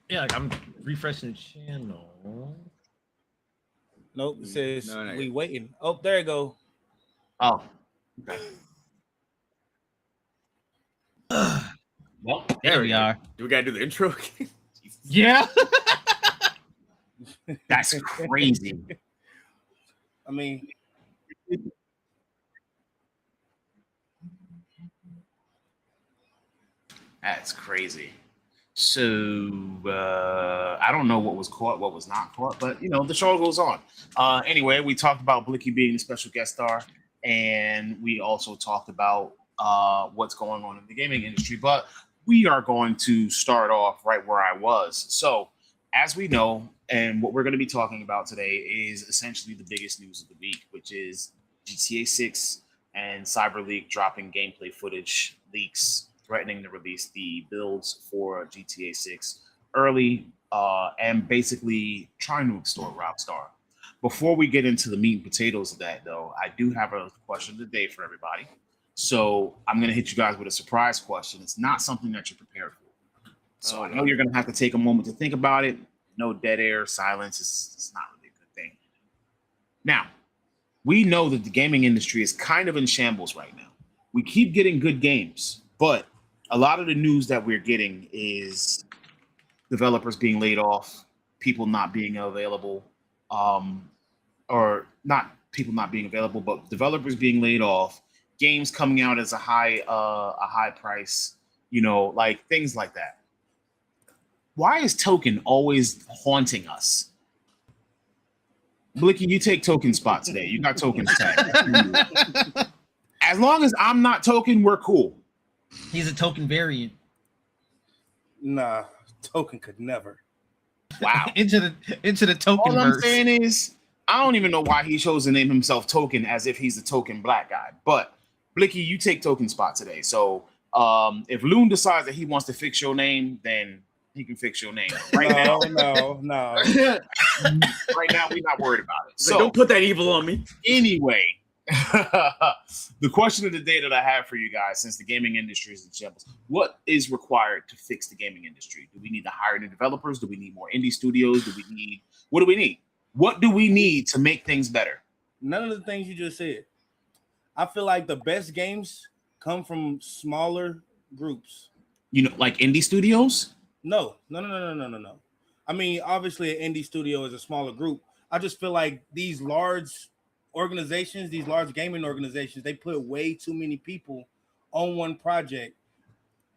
Yeah, like I'm refreshing the channel. Nope. It says No, not we yet. waiting. Oh, there you go. Oh, okay. Well, there we are. Do we gotta do the intro again? Jesus. Yeah. That's crazy. I mean, That's crazy. So I don't know what was caught, what was not caught, but the show goes on. Anyway, we talked about Blicky being a special guest star, and we also talked about what's going on in the gaming industry. But we are going to start off right where I was. So, as we know, and what we're going to be talking about today is essentially the biggest news of the week, which is GTA 6 and Cyber League dropping gameplay footage leaks threatening to release the builds for GTA 6 early and basically trying to extort Rockstar. Before we get into the meat and potatoes of that, though, I do have a question of the day for everybody. So I'm going to hit you guys with a surprise question. It's not something that you're prepared for. So I know you're going to have to take a moment to think about it. No dead air, silence. It's not really a good thing. Now, we know that the gaming industry is kind of in shambles right now. We keep getting good games, but a lot of the news that we're getting is developers being laid off, people not being available, um, or not people not being available, but developers being laid off, games coming out as a high price, like things like that. Why is Token always haunting us? Blicky, you take Token spot today. You got Token's tag. As long as I'm not Token, we're cool. He's a token variant. nah. Token could never. Wow. into the token All I'm verse. saying is, I don't even know why he chose to name himself Token as if he's a token black guy. But Blicky, you take Token spot today. So if Loon decides that he wants to fix your name, then he can fix your name. Right now, No. right now, we're not worried about it. So So don't put that evil on me. anyway, the question of the day that I have for you guys, since the gaming industry is in shambles, what is required to fix the gaming industry? Do we need to hire new developers? Do we need more indie studios? What do we need? What do we need to make things better? None of the things you just said. I feel like the best games come from smaller groups. Like indie studios? No. I mean, obviously, an indie studio is a smaller group. I just feel like these large organizations, these large gaming organizations, they put way too many people on one project,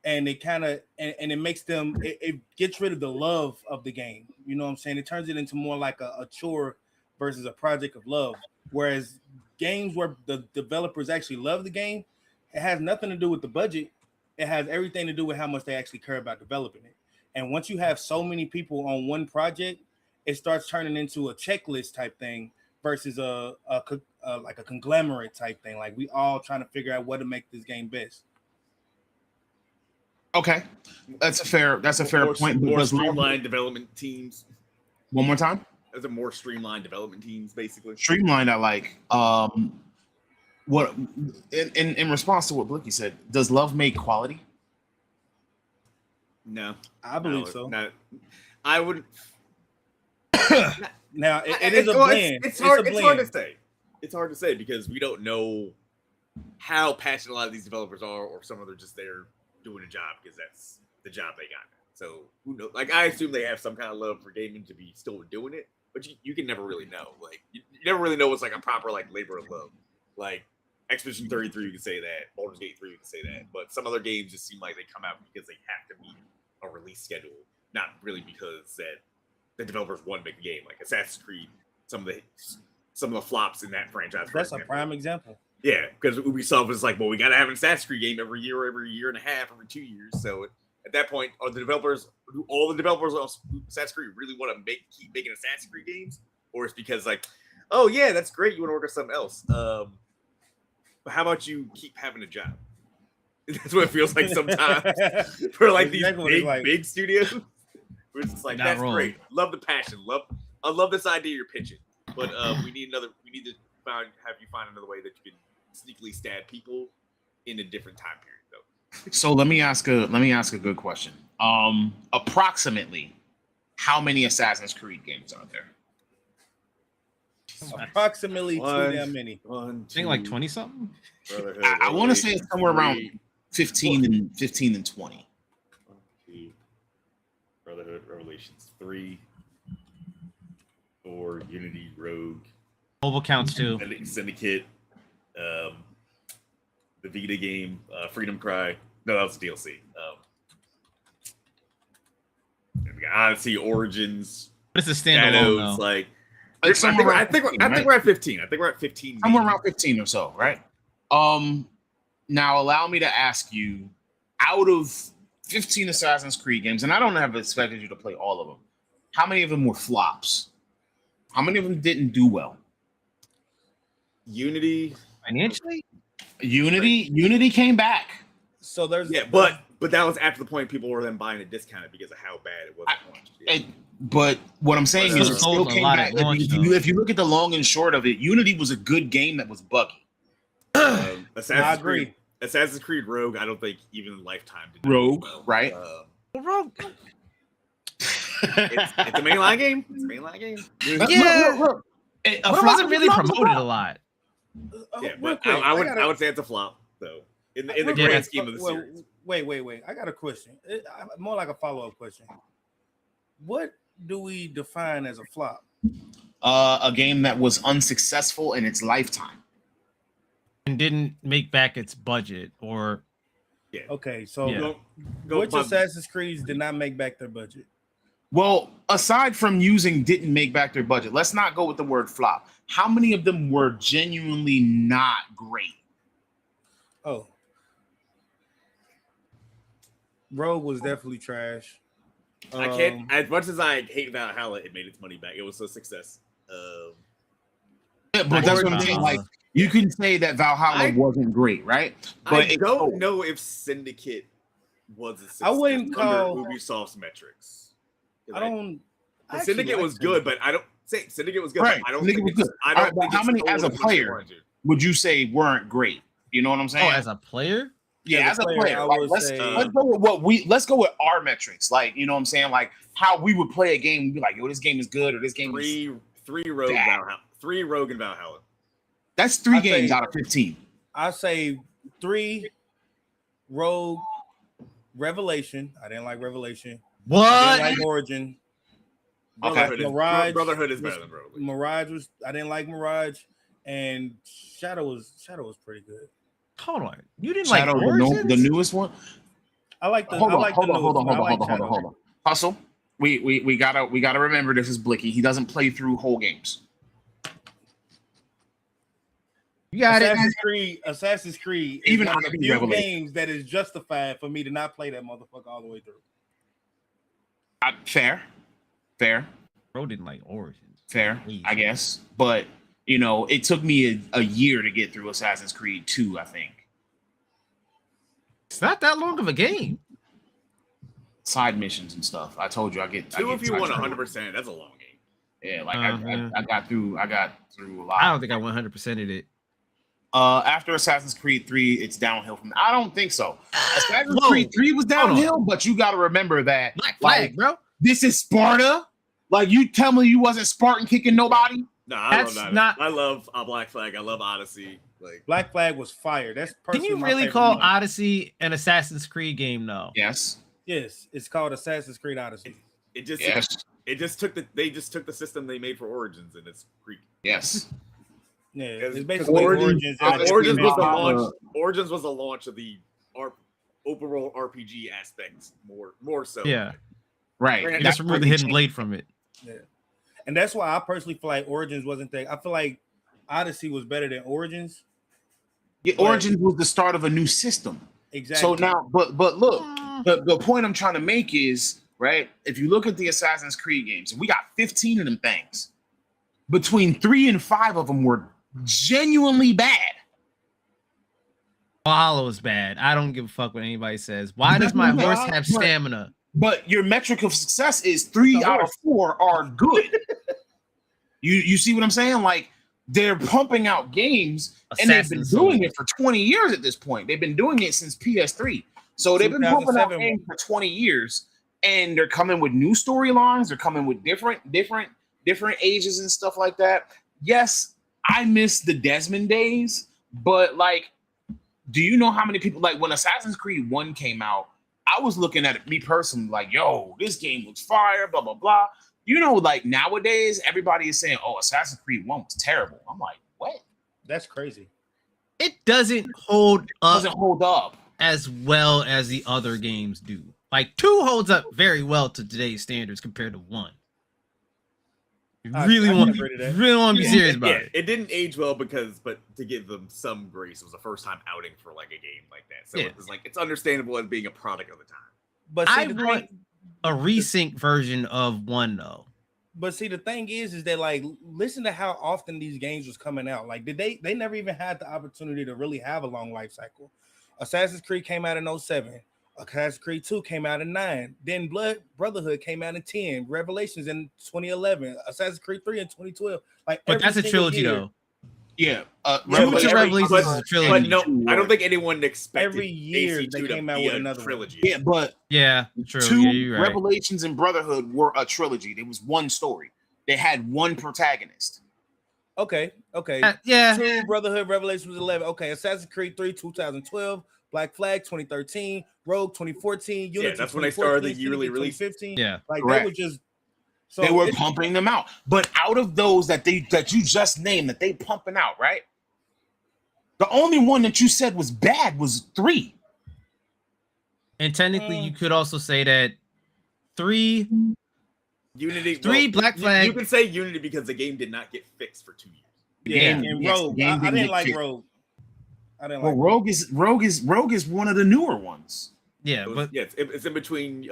and it kind of and it makes them it gets rid of the love of the game. You know what I'm saying? It turns it into more like a chore versus a project of love. Whereas games where the developers actually love the game, it has nothing to do with the budget. It has everything to do with how much they actually care about developing it. And once you have so many people on one project, it starts turning into a checklist type thing versus like a conglomerate type thing. Like we all trying to figure out what to make this game best. Okay, that's a fair point. More Because streamlined development teams. one more time, As a more streamlined development teams, basically. streamlined. I like what in response to what Blicky said. Does love make quality? No, I believe no, so. not. I wouldn't. Now it is a blend. It's hard. a It's hard to blend. say. It's hard to say because we don't know how passionate a lot of these developers are, or some of them are just there doing a job because that's the job they got. So who knows? Like I assume they have some kind of love for gaming to be still doing it, but you can never really know. Like you never really know what's like a proper like labor of love. Like Expedition 33, you can say that. Baldur's Gate 3, you can say that. But some other games just seem like they come out because they have to meet a release schedule, not really because that the developers want to make a game. Like Assassin's Creed, some of the flops in that franchise. That's a prime example. Yeah, because Ubisoft was like, well, we got to have an Assassin's Creed game every year and a half, every 2 years. So at that point, are the developers, do all the developers of Assassin's Creed really want to keep making Assassin's Creed games, or it's because like, oh yeah, that's great, you want to work on something else? But how about you keep having a job? That's what it feels like sometimes for like these big studios. We're just like, that's great. Love the passion. I love this idea you're pitching. But we need to have you find another way that you can sneakily stab people in a different time period though. So let me ask a good question. Approximately, how many Assassin's Creed games are there? Approximately too One. damn many. One, I think like 20 something. Brotherhood, I want to say it's Revelation, somewhere around 3, 15 and 20. 2, Brotherhood, Revelations 3, 4, Unity, Rogue, Mobile counts too. Syndicate, the Vita game, Freedom Cry. No, that was DLC. We got Odyssey, Origins, But it's a standalone Shadows. though. Like, Like I think, somewhere I around think, 15, I think right? we're at 15. I think we're at 15. Somewhere games. around 15 or so, right? Now allow me to ask you, out of 15 Assassin's Creed games, and I don't have expected you to play all of them, how many of them were flops? How many of them didn't do well? Unity. Financially? Unity came back. So there's Yeah, but that was after the point people were then buying it discounted because of how bad it was at launch. Yeah. But what I'm saying But, is, uh, it still sold a came lot back. at launch, If you look at the long and short of it, Unity was a good game that was buggy. I agree. Assassin's Creed Rogue, I don't think even in Lifetime did Rogue, well. right? Rogue. It's a mainline game. It's a mainline game. Yeah. Look. But it wasn't really promoted a lot. Yeah, Real but quick, I gotta- would say it's a flop though. In the real grand quick, scheme of the series. Wait. I got a question. More like a follow-up question. What do we define as a flop? A game that was unsuccessful in its lifetime. And didn't make back its budget or Okay, so Yeah. which Assassin's Creeds did not make back their budget? Well, aside from using didn't make back their budget, let's not go with the word flop. How many of them were genuinely not great? Oh, Rogue was definitely trash. I can't. As much as I hate Valhalla, it made its money back. It was a success. Yeah, but that's what I'm saying. Like, you can say that Valhalla I- wasn't great, right? I don't know if Syndicate was a success I wouldn't call- under Ubisoft's metrics. I don't. I actually Syndicate like was good, but I don't say Syndicate was good. Right, But I don't Syndicate think was it's, good. I All don't right, but think how it's many the as a oldest player? 100. Would you say weren't great? You know what I'm saying? as a player? Yeah, as a player, I like, would let's say- let's go with our metrics. Like, you know what I'm saying? Like how we would play a game and be like, yo, this game is good, or this game is Three Rogue bad. Valhalla. 3 Rogue and Valhalla. that's 3 I'd games say- out of 15. I say 3, Rogue, Revelation. I didn't like Revelation. I What? didn't like Origin. Brotherhood, Mirage. Brotherhood is better than Rogue. Mirage was. I didn't like Mirage, and Shadow was pretty good. Hold on. You didn't Shadow, like the Origins? I newest one. like the. Hold I on, like hold the on, newest hold one. I on. like Shadow. Hustle. We gotta remember this is Blicky. He doesn't play through whole games. You got it. Assassin's Creed is Even one of the Odyssey few Revelation. games that is justified for me to not play that motherfucker all the way through. Fair, Bro didn't like Origins. I guess. But you know, it took me a year to get through Assassin's Creed 2, I think. It's not that long of a game. Side missions and stuff. I told you I get 2 if you want sidetracked. 100%, that's a long game. Yeah, like Uh-huh. I got through a lot. I don't think I 100%ed it. After Assassin's Creed 3, it's downhill from I don't think so. Assassin's Whoa. Creed 3 was Hold on. downhill, but you got to remember that Black Flag, like, bro. this is Sparta. Like, you tell me you wasn't Spartan kicking nobody? No, I That's love that. not- I love Black Flag. I love Odyssey. Like, Black Flag was fire. That's Can personally you my really favorite call game. Odyssey an Assassin's Creed game though? Yes. Yes, it's called Assassin's Creed Odyssey. it just Yes. it just took the system they made for Origins and it's Greek. Yes. Yeah, Because it's basically Origins. and a Origins was the different- launch. Origins was the launch of the open world RPG aspects more so. Yeah. Right. You You That's just removed the really hidden changed. blade from it. Yeah. And that's why I personally feel like Origins wasn't that. I feel like Odyssey was better than Origins. Yeah, Origins was the start of a new system. Exactly. So now, but look, the point I'm trying to make is, right, if you look at the Assassin's Creed games, we got 15 of them things. Between 3 and 5 of them were genuinely bad. Valhalla was bad. I don't give a fuck what anybody says. Why does my But- horse have stamina? But your metric of success is 3 out of 4 are good. You see what I'm saying? Like, they're pumping out games, and they've been Assassin's doing Creed. it for 20 years at this point. They've been doing it since PS3. So they've been pumping out 2007. games for 20 years. and they're coming with new storylines. They're coming with different ages and stuff like that. Yes, I miss the Desmond days, but like, do you know how many people like when Assassin's Creed 1 came out? I was looking at it, me personally, like, yo, this game looks fire, blah blah blah. You know, like nowadays, everybody is saying, "Oh, Assassin's Creed 1 was terrible." I'm like, what? That's crazy. It doesn't hold up Doesn't hold up as well as the other games do. Like 2 holds up very well to today's standards compared to 1. You really I want can agree to that. to be serious about it. It didn't age well but to give them some grace, it was the first time outing for like a game like that. So it was like it's understandable as being a product of the time. But see, I want a resync version of 1 though. But see, the thing is that like, listen to how often these games was coming out. Like, they never even had the opportunity to really have a long life cycle. Assassin's Creed came out in 07. Assassin's Creed 2 came out in 9. Then Brotherhood came out in 10. Revelations in 2011. Assassin's Creed 3 in 2012. Like, But that's a trilogy though. Yeah, Revelations is a trilogy. But no, I don't think anyone expected Every year AC2 they to came out be with a another trilogy. Yeah, but Yeah, true. two Yeah, you're right. Revelations and Brotherhood were a trilogy. There was one story. They had one protagonist. Okay. Yeah. 2, Brotherhood, Revelations was 11. Okay, Assassin's Creed 3, 2012. Black Flag 2013, Rogue 2014, Unity. Yeah, that's when they started the yearly release. 2015. Yeah. Like Correct. they were just They were pumping them out. But out of those that you just named that they pumping out, right? The only one that you said was bad was 3. And technically, you could also say that 3 Unity. 3 Black Flag. You can say Unity because the game did not get fixed for 2 years. Yeah, game- and yes, Rogue. the game I didn't didn't get like fixed. Rogue. I didn't Well, like Rogue is one of the newer ones. Yeah, It was- but yeah, it's in between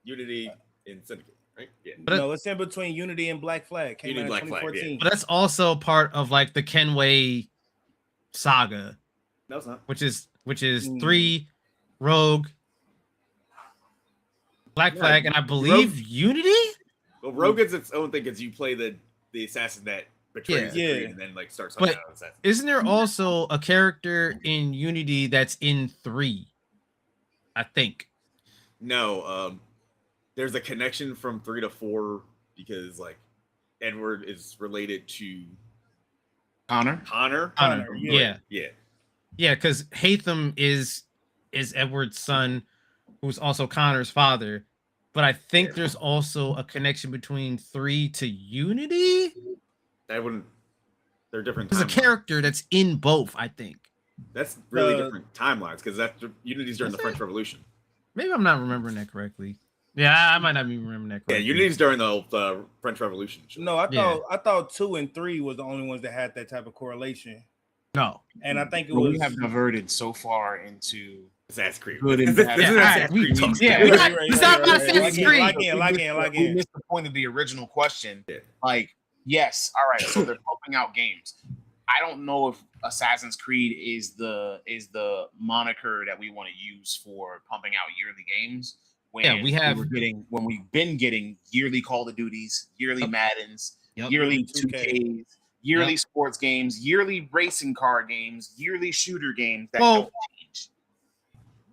Unity and Syndicate, right? Yeah. But no, it's in between Unity and Black Flag. Came Unity out in and Black Flag, 2014. that's also part of like the Kenway saga, No, it's not. which is 3 Rogue, Black Yeah, Flag, and I believe Unity. Well, Rogue is its own thing because you play the assassin that betrays the Yeah. Creed and then like starts But- hunting down assassins. Isn't there also a character in Unity that's in 3? I think. No, there's a connection from 3 to 4 because like Edward is related to Connor. Connor. Connor, Yeah. Yeah. Yeah, because Hatham is Edward's son, who's also Connor's father. But I think there's also a connection between 3 to Unity. That wouldn't. They're different. There's a timelines. character that's in both, I think. That's really The- different timelines because that's Unity's during the Is French it? Revolution. Maybe I'm not remembering that correctly. Yeah, I might not be remembering that Yeah, correctly. Unity's during the French Revolution. No, I Yeah. thought 2 and 3 was the only ones that had that type of correlation. No. And I think it Well, was we have diverted so far into Assassin's Creed. Good and This bad. is Yeah, Assassin's alright, we- Creed talk. yeah, we got- it's not about Assassin's Creed. Lock in. We missed the point of the original question. Like, yes, all right. So they're pumping out games. I don't know if Assassin's Creed is the moniker that we want to use for pumping out yearly games. When Yeah, we have- when we've been getting yearly Call of Duties, yearly Yep. Maddens, Yep. yearly 2K. 2Ks, yearly Yep. sports games, yearly racing car games, yearly shooter games that Well, don't change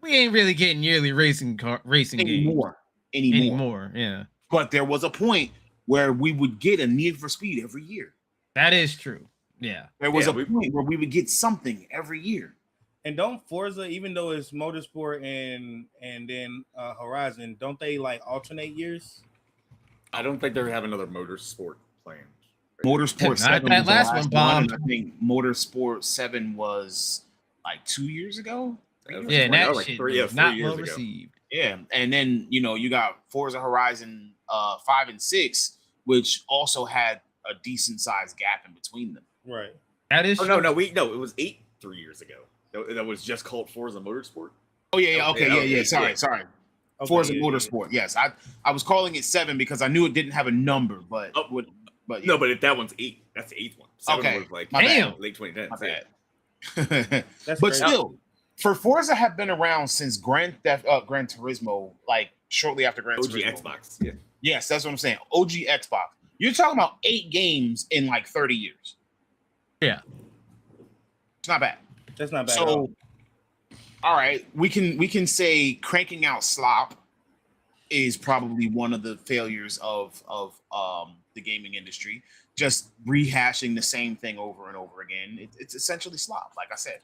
We ain't really getting yearly racing games anymore. anymore. Yeah, But there was a point where we would get a Need for Speed every year. that is true. Yeah, There was Yeah, a point where we would get something every year. And don't Forza, even though it's Motorsport and then Horizon, don't they like alternate years? I don't think they have another motorsport plan. Motorsport Not 7 that was the last one bombed. and I think Motorsport 7 was like 2 years ago. yeah, and That that was like shit three- was yeah, not 3 years well ago. received. Yeah, and then you got Forza Horizon 5 and 6, which also had a decent sized gap in between them. Right. That is Oh true. no, it was 8 3 years ago. That was just called Forza Motorsport. Oh yeah, okay, Yeah, Sorry. Okay, Forza yeah, Motorsport. Yes, I was calling it 7 because I knew it didn't have a number, but Oh, but yeah. No, but that one's 8. That's the 8th one. 7 Okay. was like My bad. Damn. late 2010s. My yeah. bad. That's But crazy. still, for Forza have been around since Gran Turismo, like shortly after Gran OG Turismo. Xbox. Yeah. Yes, that's what I'm saying. OG Xbox. You're talking about 8 games in like 30 years. Yeah. It's not bad. That's not bad. at all. So, all right, we can say cranking out slop is probably one of the failures of the gaming industry. Just rehashing the same thing over and over again. It's essentially slop. Like I said,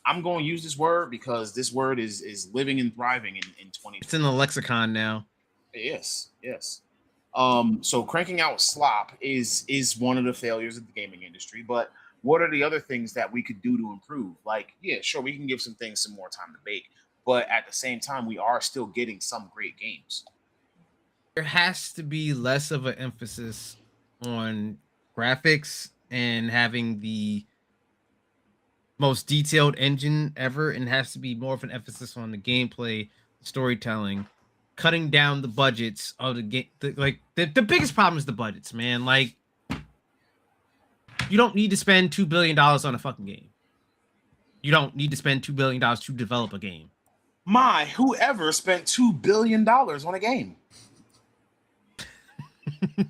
I'm going to use this word because this word is living and thriving in 2020. It's in the lexicon now. Yes. So cranking out slop is one of the failures of the gaming industry. But what are the other things that we could do to improve? Like, yeah, sure, we can give some things some more time to bake, but at the same time, we are still getting some great games. There has to be less of an emphasis on graphics and having the most detailed engine ever, and has to be more of an emphasis on the gameplay, storytelling, cutting down the budgets of the game. The biggest problem is the budgets, man. Like, you don't need to spend $2 billion on a fucking game. You don't need to spend $2 billion to develop a game. Whoever spent $2 billion on a game?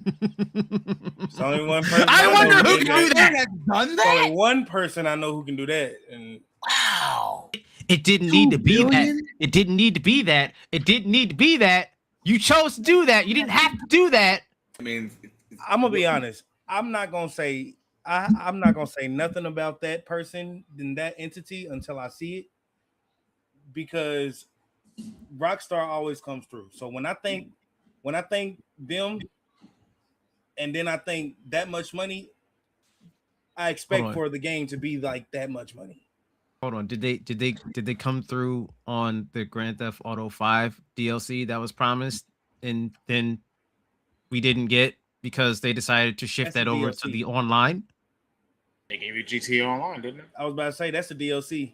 It's only one person. I wonder know who can do that. Done There's only one person I know who can do that. And Wow. It didn't need to be that. billion? It didn't need to be that. It didn't need to be that. You chose to do that. You didn't have to do that. I mean, I'm gonna be honest. I'm not gonna say nothing about that person and that entity until I see it, because Rockstar always comes through. So when I think them, and then I think that much money, I expect for the game to be like that much money. Hold on. Did they come through on the Grand Theft Auto 5 DLC that was promised, and then we didn't get because they decided to shift That's that the over DLC. to the online? They gave you GTA Online, didn't they? I was about to say that's the DLC.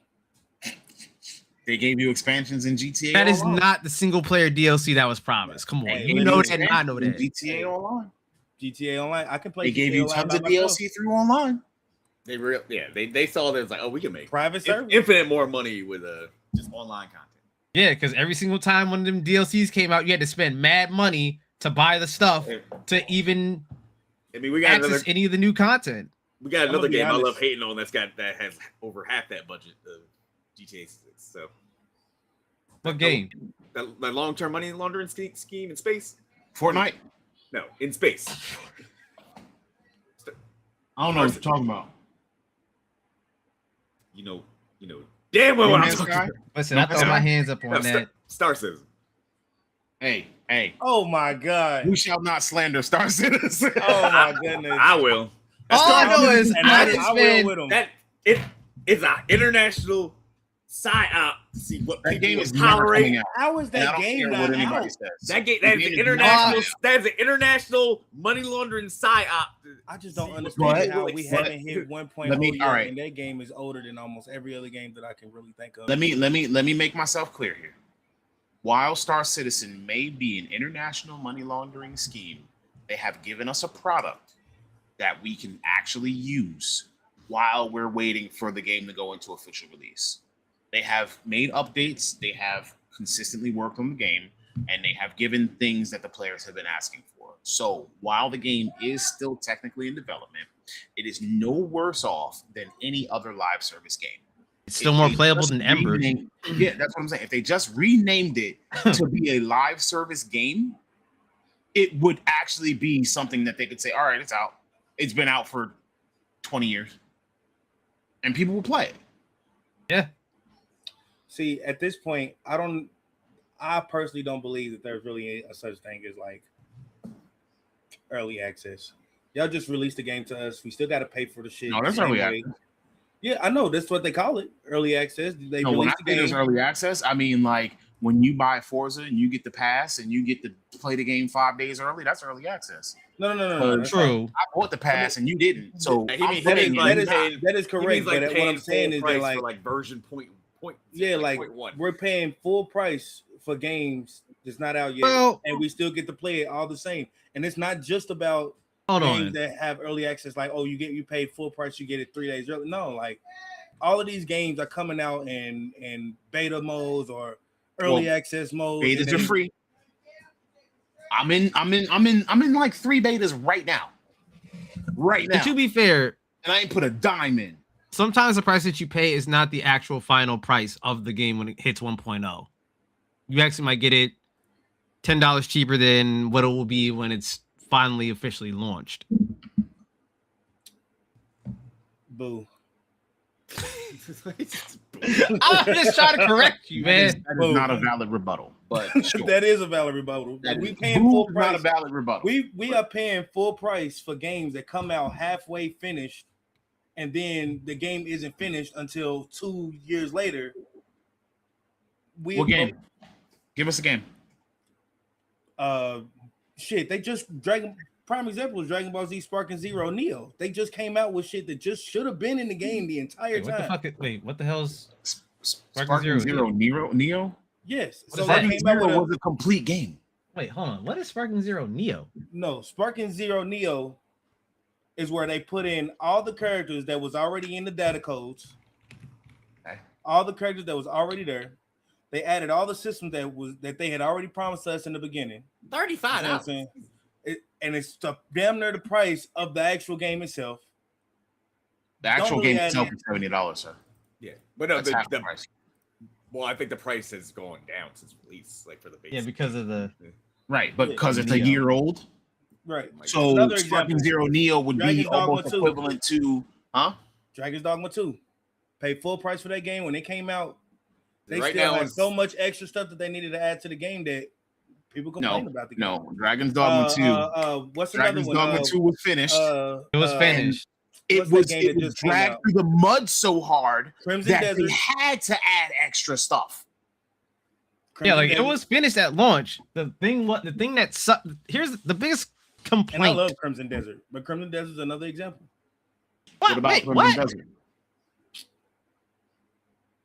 They gave you expansions in GTA That is Online. not the single player DLC that was promised. Come on. Hey, You know that and I know In that. GTA Online. GTA Online. I can play. They gave GTA you Online tons by of myself. DLC through online. they saw that it's like, oh, we can make Private server. infinite more money with just online content. Yeah, because every single time one of them DLCs came out, you had to spend mad money to buy the stuff to even I mean, we got access another any of the new content. we got I'm another gonna be game I honest. love hating on that has over half that budget of GTA 6. So What game? that long-term money laundering scheme in space? Fortnite. No, in space. I don't know what you're talking about. You know, damn well what No I'm Man's talking Sky? about. Listen, No, I throw that's my right. hands up No, on that. Star Citizen. Hey, Oh my god. we shall not slander Star Citizen. Oh my goodness. I will. All I know is And I I can will spend. with them. That it's an international psyop to see what That people game will is never tolerate. coming out. How is And I that don't game care not what anybody out? says. That game The that's game an is international not- that's an international money laundering psyop. I just don't See, understand but- how we but- haven't hit 1.0 Let me- yet, all right. and that game is older than almost every other game that I can really think of. Let me make myself clear here. While Star Citizen may be an international money laundering scheme, they have given us a product that we can actually use while we're waiting for the game to go into official release. They have made updates, they have consistently worked on the game, and they have given things that the players have been asking for. So while the game is still technically in development, it is no worse off than any other live service game. It's still If more they playable just than Embers. yeah, that's what I'm saying. If they just renamed it to be a live service game, it would actually be something that they could say, all right, it's out. It's been out for 20 years. And people will play it. Yeah. See, at this point, I personally don't believe that there's really a such thing as like early access. Y'all just released the game to us. We still got to pay for the shit. No, that's the same early way. access. Yeah, I know. That's what they call it. Early access. They No, when I released the say there's game. early access, I mean like when you buy Forza and you get the pass and you get to play the game 5 days early, that's early access. No. That's not- True. I bought the pass and you didn't. So He I'm means- putting he you means not- like- that is He correct. means like But what paying I'm saying full is price that like for like version point. yeah, like 0.1. we're paying full price for games that's not out yet, Well, and we still get to play it all the same. And it's not just about hold games on. that have early access, like you pay full price, you get it 3 days early. No, like all of these games are coming out in beta modes or early access modes. betas and are they- free. I'm in like 3 betas right now. Right now. And to be fair, And I ain't put a dime in. sometimes the price that you pay is not the actual final price of the game when it hits 1.0. You actually might get it $10 cheaper than what it will be when it's finally officially launched. Boo. I'm just trying to correct you, man. That is not a valid rebuttal, but sure. That is a valid rebuttal. That We is- paying Boo full is not a price. valid rebuttal. We are paying full price for games that come out halfway finished, and then the game isn't finished until 2 years later. What game? Give us a game. Shit, they just prime example is Dragon Ball Z Sparking Zero Neo. They just came out with shit that just should have been in the game the entire time. What the hell's Sparking Zero Neo? Yes. What So is they that? Sparking came out Zero with was a complete game. Wait, hold on. What is Sparking Zero Neo? no Sparking Zero Neo is where they put in all the characters that was already in the data codes. Okay. All the characters that was already there. They added all the systems that they had already promised us in the beginning. You know what I'm saying? And it's damn near the price of the actual game itself. The actual really game add itself in- is $70, sir. Yeah, but no, That's half the the price. well, I think the price has gone down since release, like for the base. Yeah, because of the Right, but because it's a Neo. year old, Right. so Another Sparking example. Zero Neo would be Dragon's Dogma almost 2. equivalent to, Dragon's Dogma 2. Paid full price for that game when it came out. They Right still now had it's- so much extra stuff that they needed to add to the game that people complain about the game. No, Dragon's Dogma 2. What's Dragon's another one? Dogma 2 was finished. it was finished. what's that game It that was just came dragged out? through the mud so hard Crimson that Desert. they had to add extra stuff. Yeah, like it Desert. was finished at launch. The thing that sucked. Here's the biggest And I complaint. love Crimson Desert, but Crimson Desert is another example. What? about Wait, Crimson what? Desert?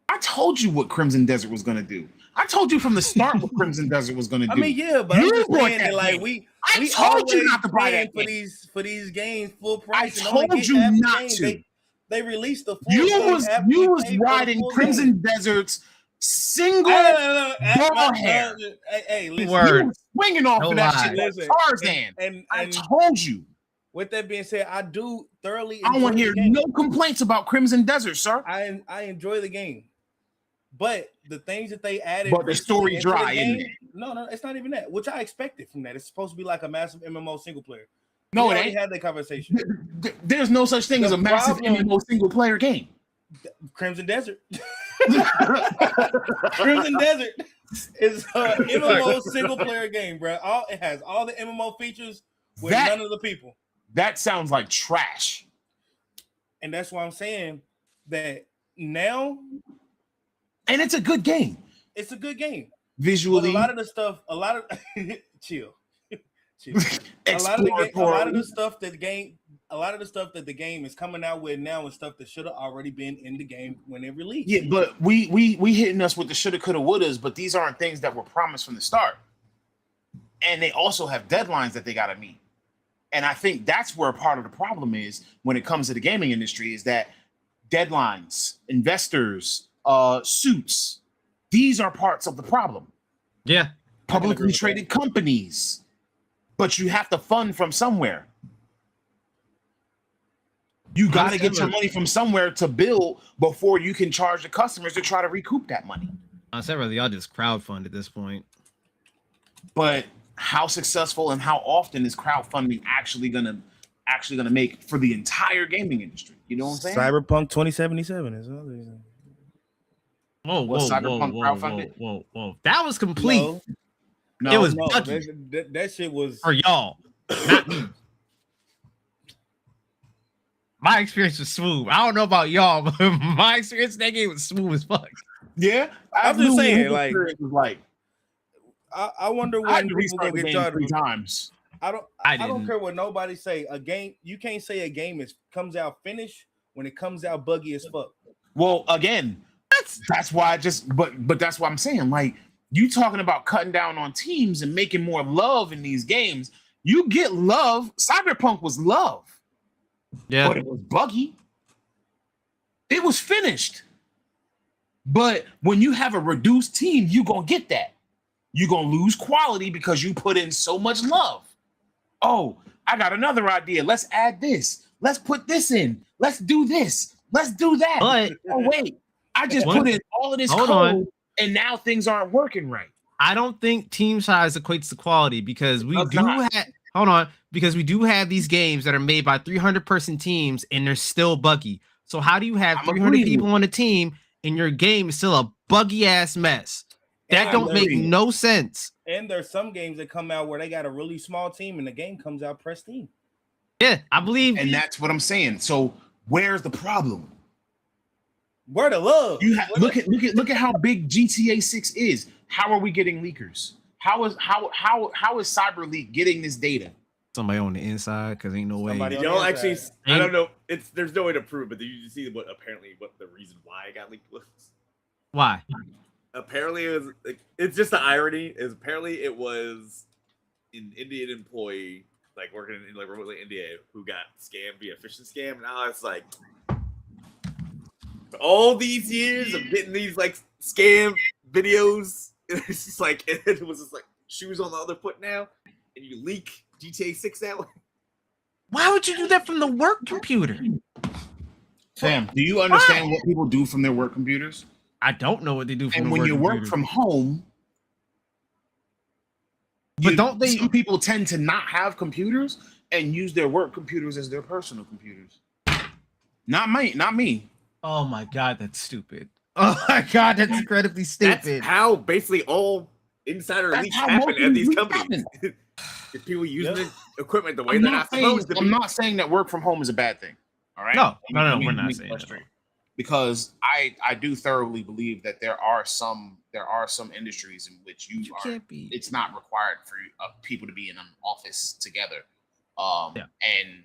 I told you what Crimson Desert was going to do. I told you from the start what Crimson Desert was going to do. I mean, yeah, but You I'm just bought saying that that like game. we I told you always not to buy paying that for game. these games full price. I and only told get you half the not game. to. They released the full You game was after we paid for the riding full Crimson game. Desert's single ball hair. Hey, listen. Word. You were swinging off No of that lie. shit like Listen, Tarzan. And I told you. with that being said, I do thoroughly. I don't want to enjoy hear the game. no complaints about Crimson Desert, sir. I enjoy the game, but the things that they added, But the recently story into the dry, game- isn't it? No, it's not even that. Which I expected from that. It's supposed to be like a massive MMO single player. No, We it already ain't. had that conversation. There's no such thing The as a massive problem- MMO single player game. Crimson Desert. Crimson Desert is a MMO single player game, bro. It has all the MMO features with That- none of the people, That sounds like trash. and that's why I'm saying that now And it's a good game. it's a good game. But Visually, a lot of the stuff, chill. A lot of the stuff that the game is coming out with now is stuff that should have already been in the game when it released. yeah, but we hitting us with the shoulda, coulda, wouldas, but these aren't things that were promised from the start. And they also have deadlines that they got to meet. And I think that's where part of the problem is when it comes to the gaming industry is that deadlines, investors, suits, these are parts of the problem. Yeah. Publicly with traded companies, but you have to fund from somewhere. You got to get your money from somewhere to build before you can charge the customers to try to recoup that money. I said rather y'all just crowdfund at this point. But how successful and how often is crowdfunding actually gonna make for the entire gaming industry? You know what I'm saying? Cyberpunk 2077 is another reason. Whoa, Was whoa, Cyberpunk whoa, whoa, crowdfunded? whoa. That was complete No, It was no, buggy. that shit was. for y'all, not me. My experience was smooth. I don't know about y'all, but my experience in that game was smooth as fuck. Yeah, I'm just saying, like, it was like I wonder I had when to people restart gonna the get game charged. 3 times. I I don't didn't. care what nobody say. A game, you can't say a game comes out finished when it comes out buggy as fuck. Well, again, that's why but that's why I'm saying, like, you talking about cutting down on teams and making more love in these games. You get love. Cyberpunk was love, Yeah. but it was buggy. It was finished. But when you have a reduced team, you're gonna get that. You're gonna lose quality because you put in so much love. Oh, I got another idea. Let's add this. Let's put this in. Let's do this. Let's do that. But Oh, wait. I just What? put in all of this Hold code on. and now things aren't working right. I don't think team size equates to quality because we does do not. have. Hold on, because we do have these games that are made by 300-person teams and they're still buggy. So how do you have I'm 300 agreeing people with on a team and your game is still a buggy ass mess? That And don't there's- make no sense. And there's some games that come out where they got a really small team and the game comes out pristine. Yeah, I believe. And that's what I'm saying. So where's the problem? Where the love? Look at how big GTA 6 is. How are we getting leakers? How is Cyber Leak getting this data? Somebody on the inside because ain't no way. Somebody You on know, the actually, inside. I don't know. There's no way to prove, but you see what the reason why it got leaked was. Why? Apparently, it was. It's just the irony. Is apparently it was an Indian employee, like working in like remotely India, who got scammed via phishing scam. Now it's like all these years of getting these like scam videos. It's just like it was just like shoes on the other foot now, and you leak GTA 6 that way. Why would you do that from the work computer? Sam, do you understand what people do from their work computers? I don't know what they do from And the when work you work computer. from home, But don't they- Some people tend to not have computers and use their work computers as their personal computers. Not me. Oh my god, that's stupid. Oh my god, that's incredibly That's stupid. how basically all insider That's leaks how happen most at these leaks companies. If people using Yep. the equipment the way I'm they're not not supposed to be. I'm not saying that work from home is a bad thing. All right. No, Let me we're not make saying that that. straight. Because I do thoroughly believe that there are some industries in which You can't be. it's not required for people to be in an office together. Yeah. And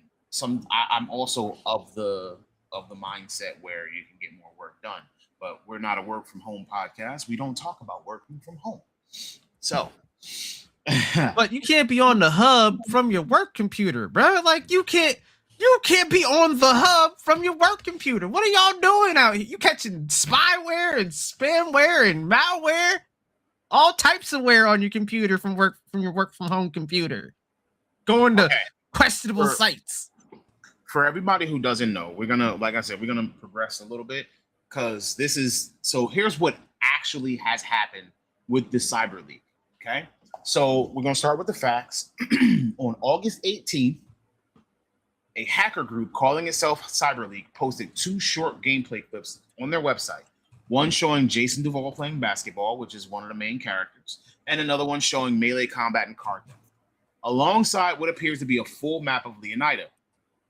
I'm also of the mindset where you can get more work done. But we're not a work from home podcast. We don't talk about working from home. So, But you can't be on the hub from your work computer, bro. Like you can't be on the hub from your work computer. What are y'all doing out here? You catching spyware and spamware and malware, all types of wear on your computer from your work from home computer, going to questionable For- sites. for everybody who doesn't know, we're gonna progress a little bit because here's what actually has happened with the cyber leak. Okay, so we're gonna start with the facts. On August 18th, a hacker group calling itself CyberLeak posted 2 short gameplay clips on their website. One showing Jason Duval playing basketball, which is one of the main characters, and another one showing melee combat and card theft, alongside what appears to be a full map of Leonida.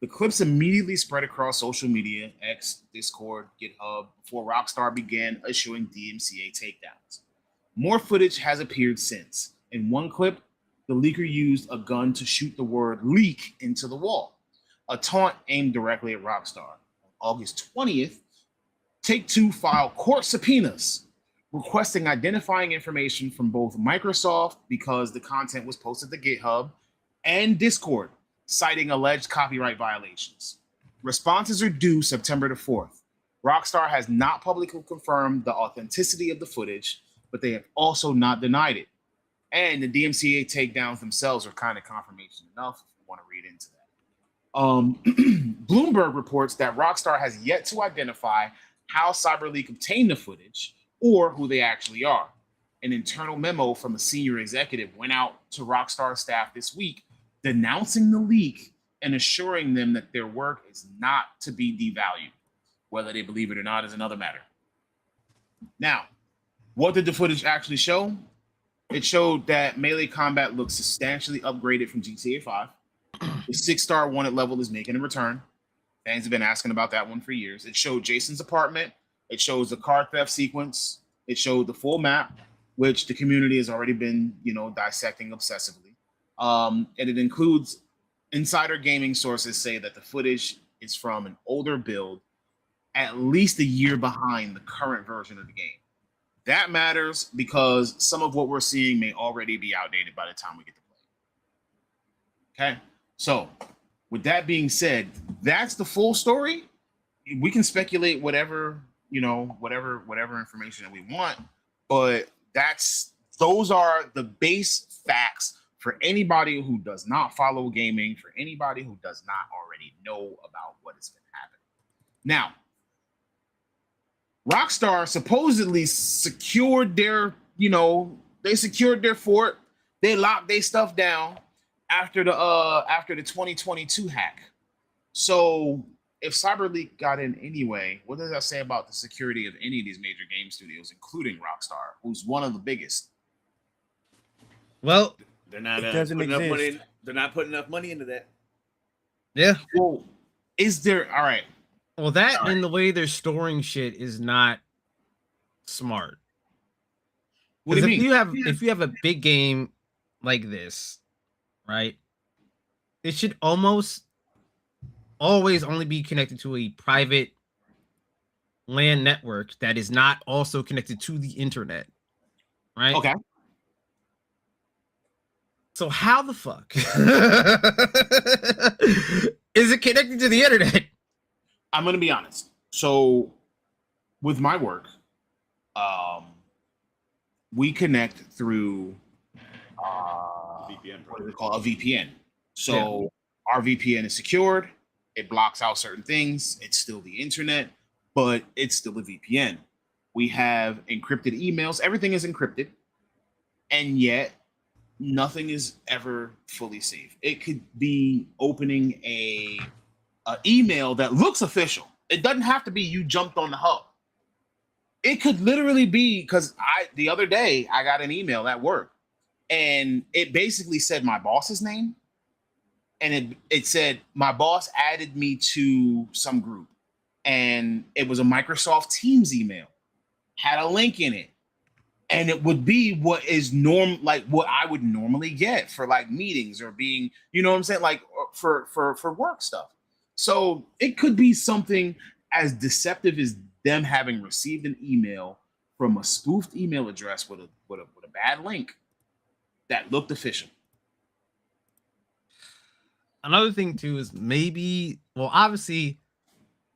The clips immediately spread across social media, X, Discord, GitHub, before Rockstar began issuing DMCA takedowns. More footage has appeared since. In one clip, the leaker used a gun to shoot the word leak into the wall, a taunt aimed directly at Rockstar. On August 20th, Take-Two filed court subpoenas requesting identifying information from both Microsoft, because the content was posted to GitHub, and Discord, citing alleged copyright violations. Responses are due September the 4th. Rockstar has not publicly confirmed the authenticity of the footage, but they have also not denied it. And the DMCA takedowns themselves are kind of confirmation enough if you want to read into that. Bloomberg reports that Rockstar has yet to identify how CyberLeak obtained the footage or who they actually are. An internal memo from a senior executive went out to Rockstar staff this week denouncing the leak and assuring them that their work is not to be devalued. Whether they believe it or not is another matter. Now, what did the footage actually show? It showed that melee combat looks substantially upgraded from GTA 5. The 6-star wanted level is making a return. Fans have been asking about that one for years. It showed Jason's apartment. It shows the car theft sequence. It showed the full map, which the community has already been, dissecting obsessively. And it includes insider gaming sources say that the footage is from an older build, at least a year behind the current version of the game. That matters because some of what we're seeing may already be outdated by the time we get to play. Okay, so with that being said, that's the full story. We can speculate whatever information that we want, but those are the base facts for anybody who does not follow gaming, for anybody who does not already know about what has been happening. Now, Rockstar supposedly secured their They secured their fort. They locked their stuff down after the 2022 hack. So if CyberLeak got in anyway, what does that say about the security of any of these major game studios, including Rockstar, who's one of the biggest? Well, They're not It doesn't putting enough money. exist. They're not putting enough money into that. yeah. Well, is there all right? Well, that All and the way they're storing shit is not smart. What do you mean? If you have a big game like this, right? It should almost always only be connected to a private LAN network that is not also connected to the internet, right? Okay. So how the fuck is it connected to the internet? I'm gonna be honest. So with my work, we connect through VPN. what do they call a VPN. So our VPN is secured. It blocks out certain things. It's still the internet, but it's still a VPN. We have encrypted emails. Everything is encrypted, and yet nothing is ever fully safe. It could be opening a email that looks official. It doesn't have to be you jumped on the hub. It could literally be because the other day I got an email at work, and it basically said my boss's name, and it said my boss added me to some group, and it was a Microsoft Teams email, had a link in it, and it would be what is like what I would normally get for like meetings or being, you know what I'm saying, like for work stuff. So it could be something as deceptive as them having received an email from a spoofed email address with a bad link that looked official. Another thing too is maybe, well, obviously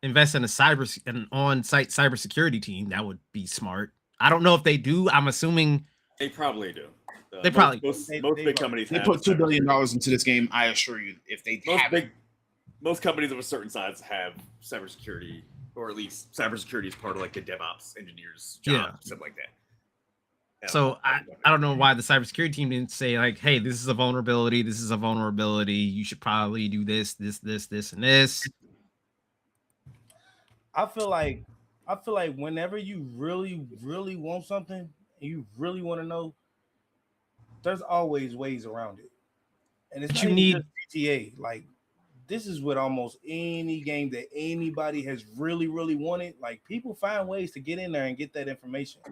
invest in an on-site cybersecurity team. That would be smart. I don't know if they do. I'm assuming They probably do. They probably- most They big companies They have put $2 billion cybersecurity. into this game. I assure you, if they haven't, Most companies of a certain size have cybersecurity, or at least cybersecurity is part of like the DevOps engineers job, Yeah. stuff like that. Yeah. so. I don't know why the cybersecurity team didn't say like, "Hey, this is a vulnerability. This is a vulnerability. You should probably do this, and this." I feel like whenever you really, really want something and you really want to know, there's always ways around it. And it's But not you even need- just GTA. Like this is with almost any game that anybody has really, really wanted. Like people find ways to get in there and get that information.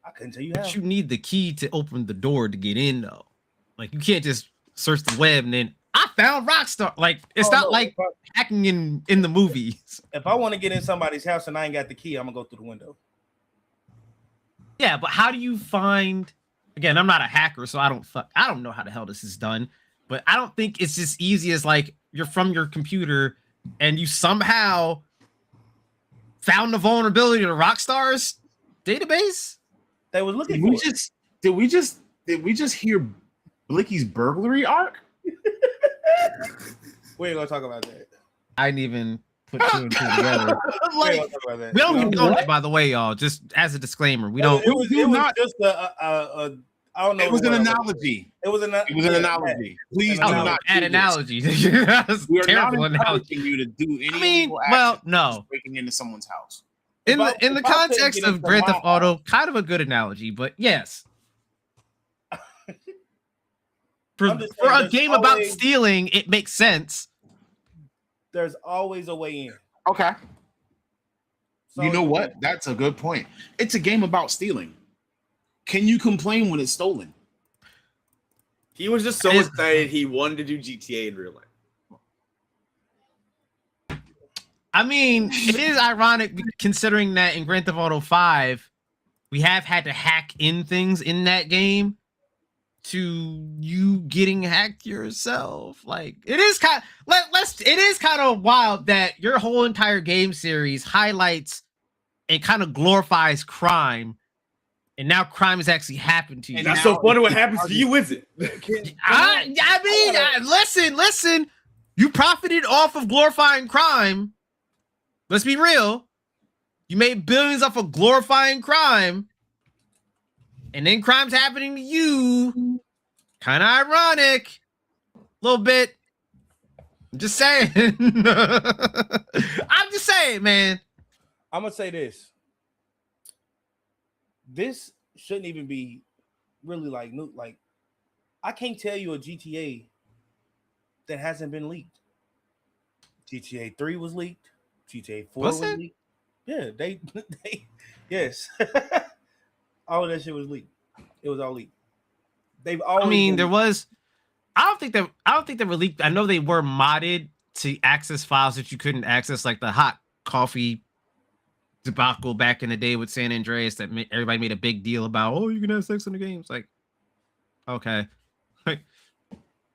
I couldn't tell you how. But you need the key to open the door to get in, though. Like you can't just search the web and then I found Rockstar. Like it's Oh, not no, like hacking in the movies. if I want to get in somebody's house and I ain't got the key, I'm gonna go through the window. Yeah, but how do you find? Again, I'm not a hacker, so I don't know how the hell this is done. But I don't think it's just easy as like you're from your computer and you somehow found the vulnerability to Rockstar's database. They was looking did for we just hear Blicky's burglary arc? We ain't gonna talk about that. I didn't even put two and two together. We Like, ain't gonna talk about that. We don't No, condone it, by the way, y'all. Just as a disclaimer, we don't. It was not- just a I don't know. it was an what analogy. It was an analogy. Please do An Oh, not bad do this. analogy. That's We are terrible not analogy. encouraging you to do any. I mean, illegal well, action no. just breaking into someone's house. In If the I couldn't context get of into Grand my Theft Auto, kind of a good analogy, but yes. For I'm just for saying, a there's game about always- stealing, it makes sense. There's always a way in. Okay. So, You know what? That's a good point. It's a game about stealing. Can you complain when it's stolen? He was just so Is- excited he wanted to do GTA in real life. I mean, it is ironic considering that in Grand Theft Auto 5, we have had to hack in things in that game to you getting hacked yourself. Like it is kind of wild that your whole entire game series highlights and kind of glorifies crime, and now crime has actually happened to you. And That's now- so funny what happens to you, is it? Listen. You profited off of glorifying crime. Let's be real. You made billions off of glorifying crime. and then crime's happening to you. Kind of ironic. A little bit. I'm just saying. I'm just saying, man. I'm gonna say this. This shouldn't even be really like new. Like, I can't tell you a GTA that hasn't been leaked. GTA 3 was leaked. GTA 4 was leaked. Yeah, they yes. All of that shit was leaked. It was all leaked. They've always. I mean, there was. I don't think they were leaked. I know they were modded to access files that you couldn't access, like the hot coffee debacle back in the day with San Andreas that everybody made a big deal about. Oh, you can have sex in the games. Like, okay, like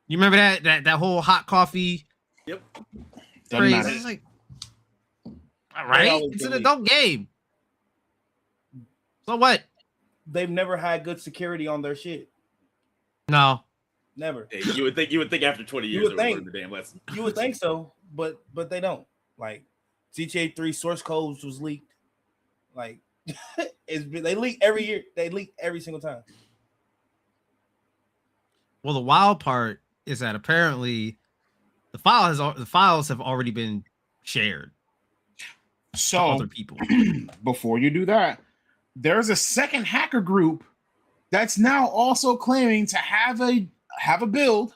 you remember that whole hot coffee? Yep. Craze. It's like, all right, it's an adult game. So what? They've never had good security on their shit. No. Never. Hey, you would think after 20 years they would learn the damn lesson. You would think so, but they don't. Like GTA 3 source codes was leaked. Like they leak every year. They leak every single time. Well, the wild part is that apparently the files have already been shared. So to other people. Before you do that, there's a second hacker group that's now also claiming to have a build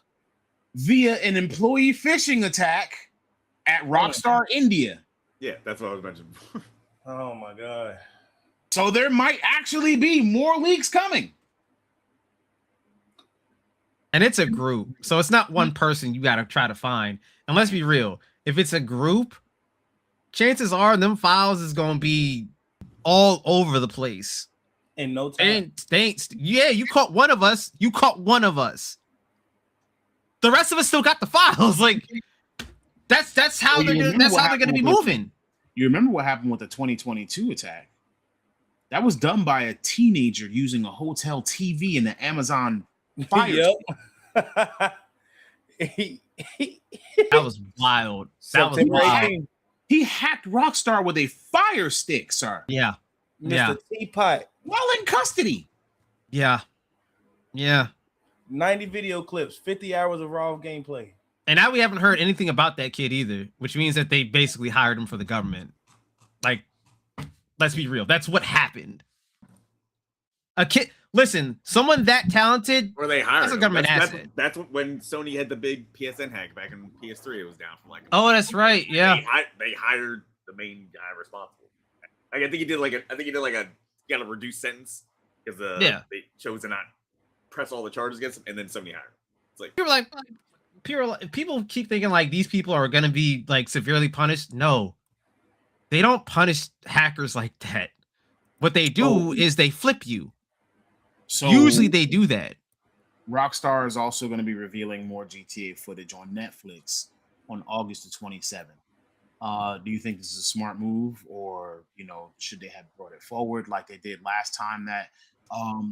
via an employee phishing attack at Rockstar India. Yeah, that's what I was mentioning. Oh my god. So there might actually be more leaks coming. And it's a group. So it's not one person you got to try to find. And let's be real. If it's a group, chances are them files is going to be all over the place. In no time. Yeah, you caught one of us. You caught one of us. The rest of us still got the files. Like that's how they're going to be moving. You remember what happened with the 2022 attack? That was done by a teenager using a hotel TV in the Amazon Fire. Yep. That was wild. That was wild. He hacked Rockstar with a Fire Stick, sir. Yeah. Mr. Yeah. Teapot. While in custody. Yeah. Yeah. 90 video clips, 50 hours of raw gameplay. And now we haven't heard anything about that kid either, which means that they basically hired him for the government. Like, let's be real. That's what happened. A kid, listen, someone that talented, or they hired that's a government asset. That's when Sony had the big PSN hack back in PS3. It was down from like. Oh, that's right. Yeah. They hired the main guy responsible. Like, I think he did like a got a reduced sentence because they chose to not press all the charges against him, and then Sony hired him. It's like people keep thinking like these people are gonna be like severely punished. No, they don't punish hackers like that. What they do is they flip you. So usually they do that. Rockstar is also going to be revealing more GTA footage on Netflix on August the 27th. Do you think this is a smart move, or should they have brought it forward like they did last time that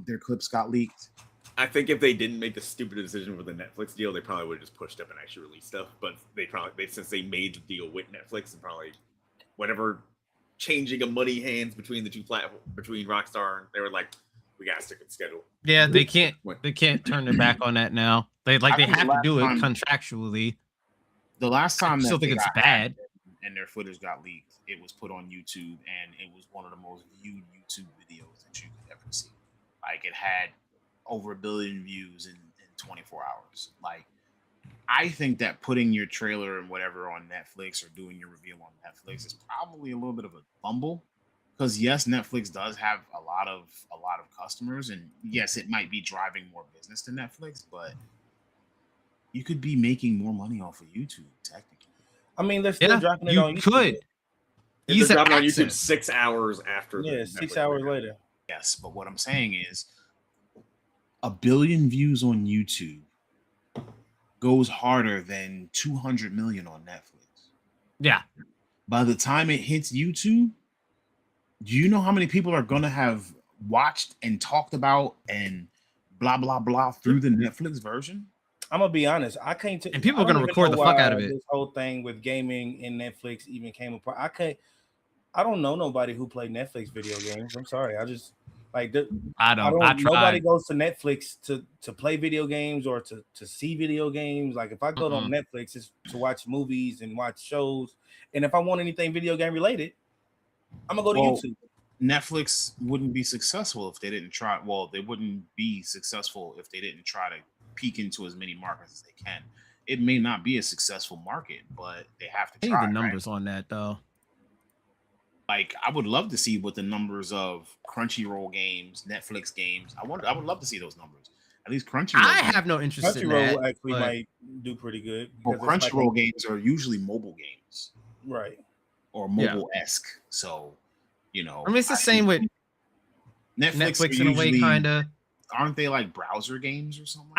their clips got leaked? I think if they didn't make the stupid decision with the Netflix deal, they probably would have just pushed up and actually released stuff. But since they made the deal with Netflix and probably whatever changing of money hands between the two platforms, between Rockstar, they were like, we gotta stick with the schedule. Yeah, they can't turn their back on that now. They have to do it contractually. The last time I still think it's bad. And their footage got leaked, it was put on YouTube, and it was one of the most viewed YouTube videos that you could ever see. Like, it had over 1 billion views in 24 hours. Like, I think that putting your trailer and whatever on Netflix or doing your review on Netflix is probably a little bit of a fumble. Because yes, Netflix does have a lot of customers, and yes, it might be driving more business to Netflix, but you could be making more money off of YouTube, technically. I mean, they're still dropping it on YouTube. You could. They're dropping on YouTube 6 hours after. Yeah, 6 hours later. Yes, but what I'm saying is 1 billion views on YouTube goes harder than 200 million on Netflix. Yeah. By the time it hits YouTube, do you know how many people are going to have watched and talked about and blah, blah, blah through the Netflix version? I'm going to be honest. I can't. And people are going to record the fuck out of it. This whole thing with gaming and Netflix even came apart. I don't know nobody who played Netflix video games. I'm sorry. Like I nobody tried. goes to Netflix to play video games or to see video games. Like if I go on Netflix, it's to watch movies and watch shows. And if I want anything video game related, I'm gonna go to YouTube. Netflix wouldn't be successful if they didn't try. Well, they wouldn't be successful if they didn't try to peek into as many markets as they can. It may not be a successful market, but they have to try. I need the numbers on that though. Like, I would love to see what the numbers of Crunchyroll games, Netflix games. I would love to see those numbers. At least Crunchyroll. I have no interest in that. Crunchyroll actually might do pretty good. Well, Crunchyroll games are usually mobile games, right? Or mobile-esque. So, you know, I mean, it's the same with Netflix in a way, kind of. Aren't they like browser games or something?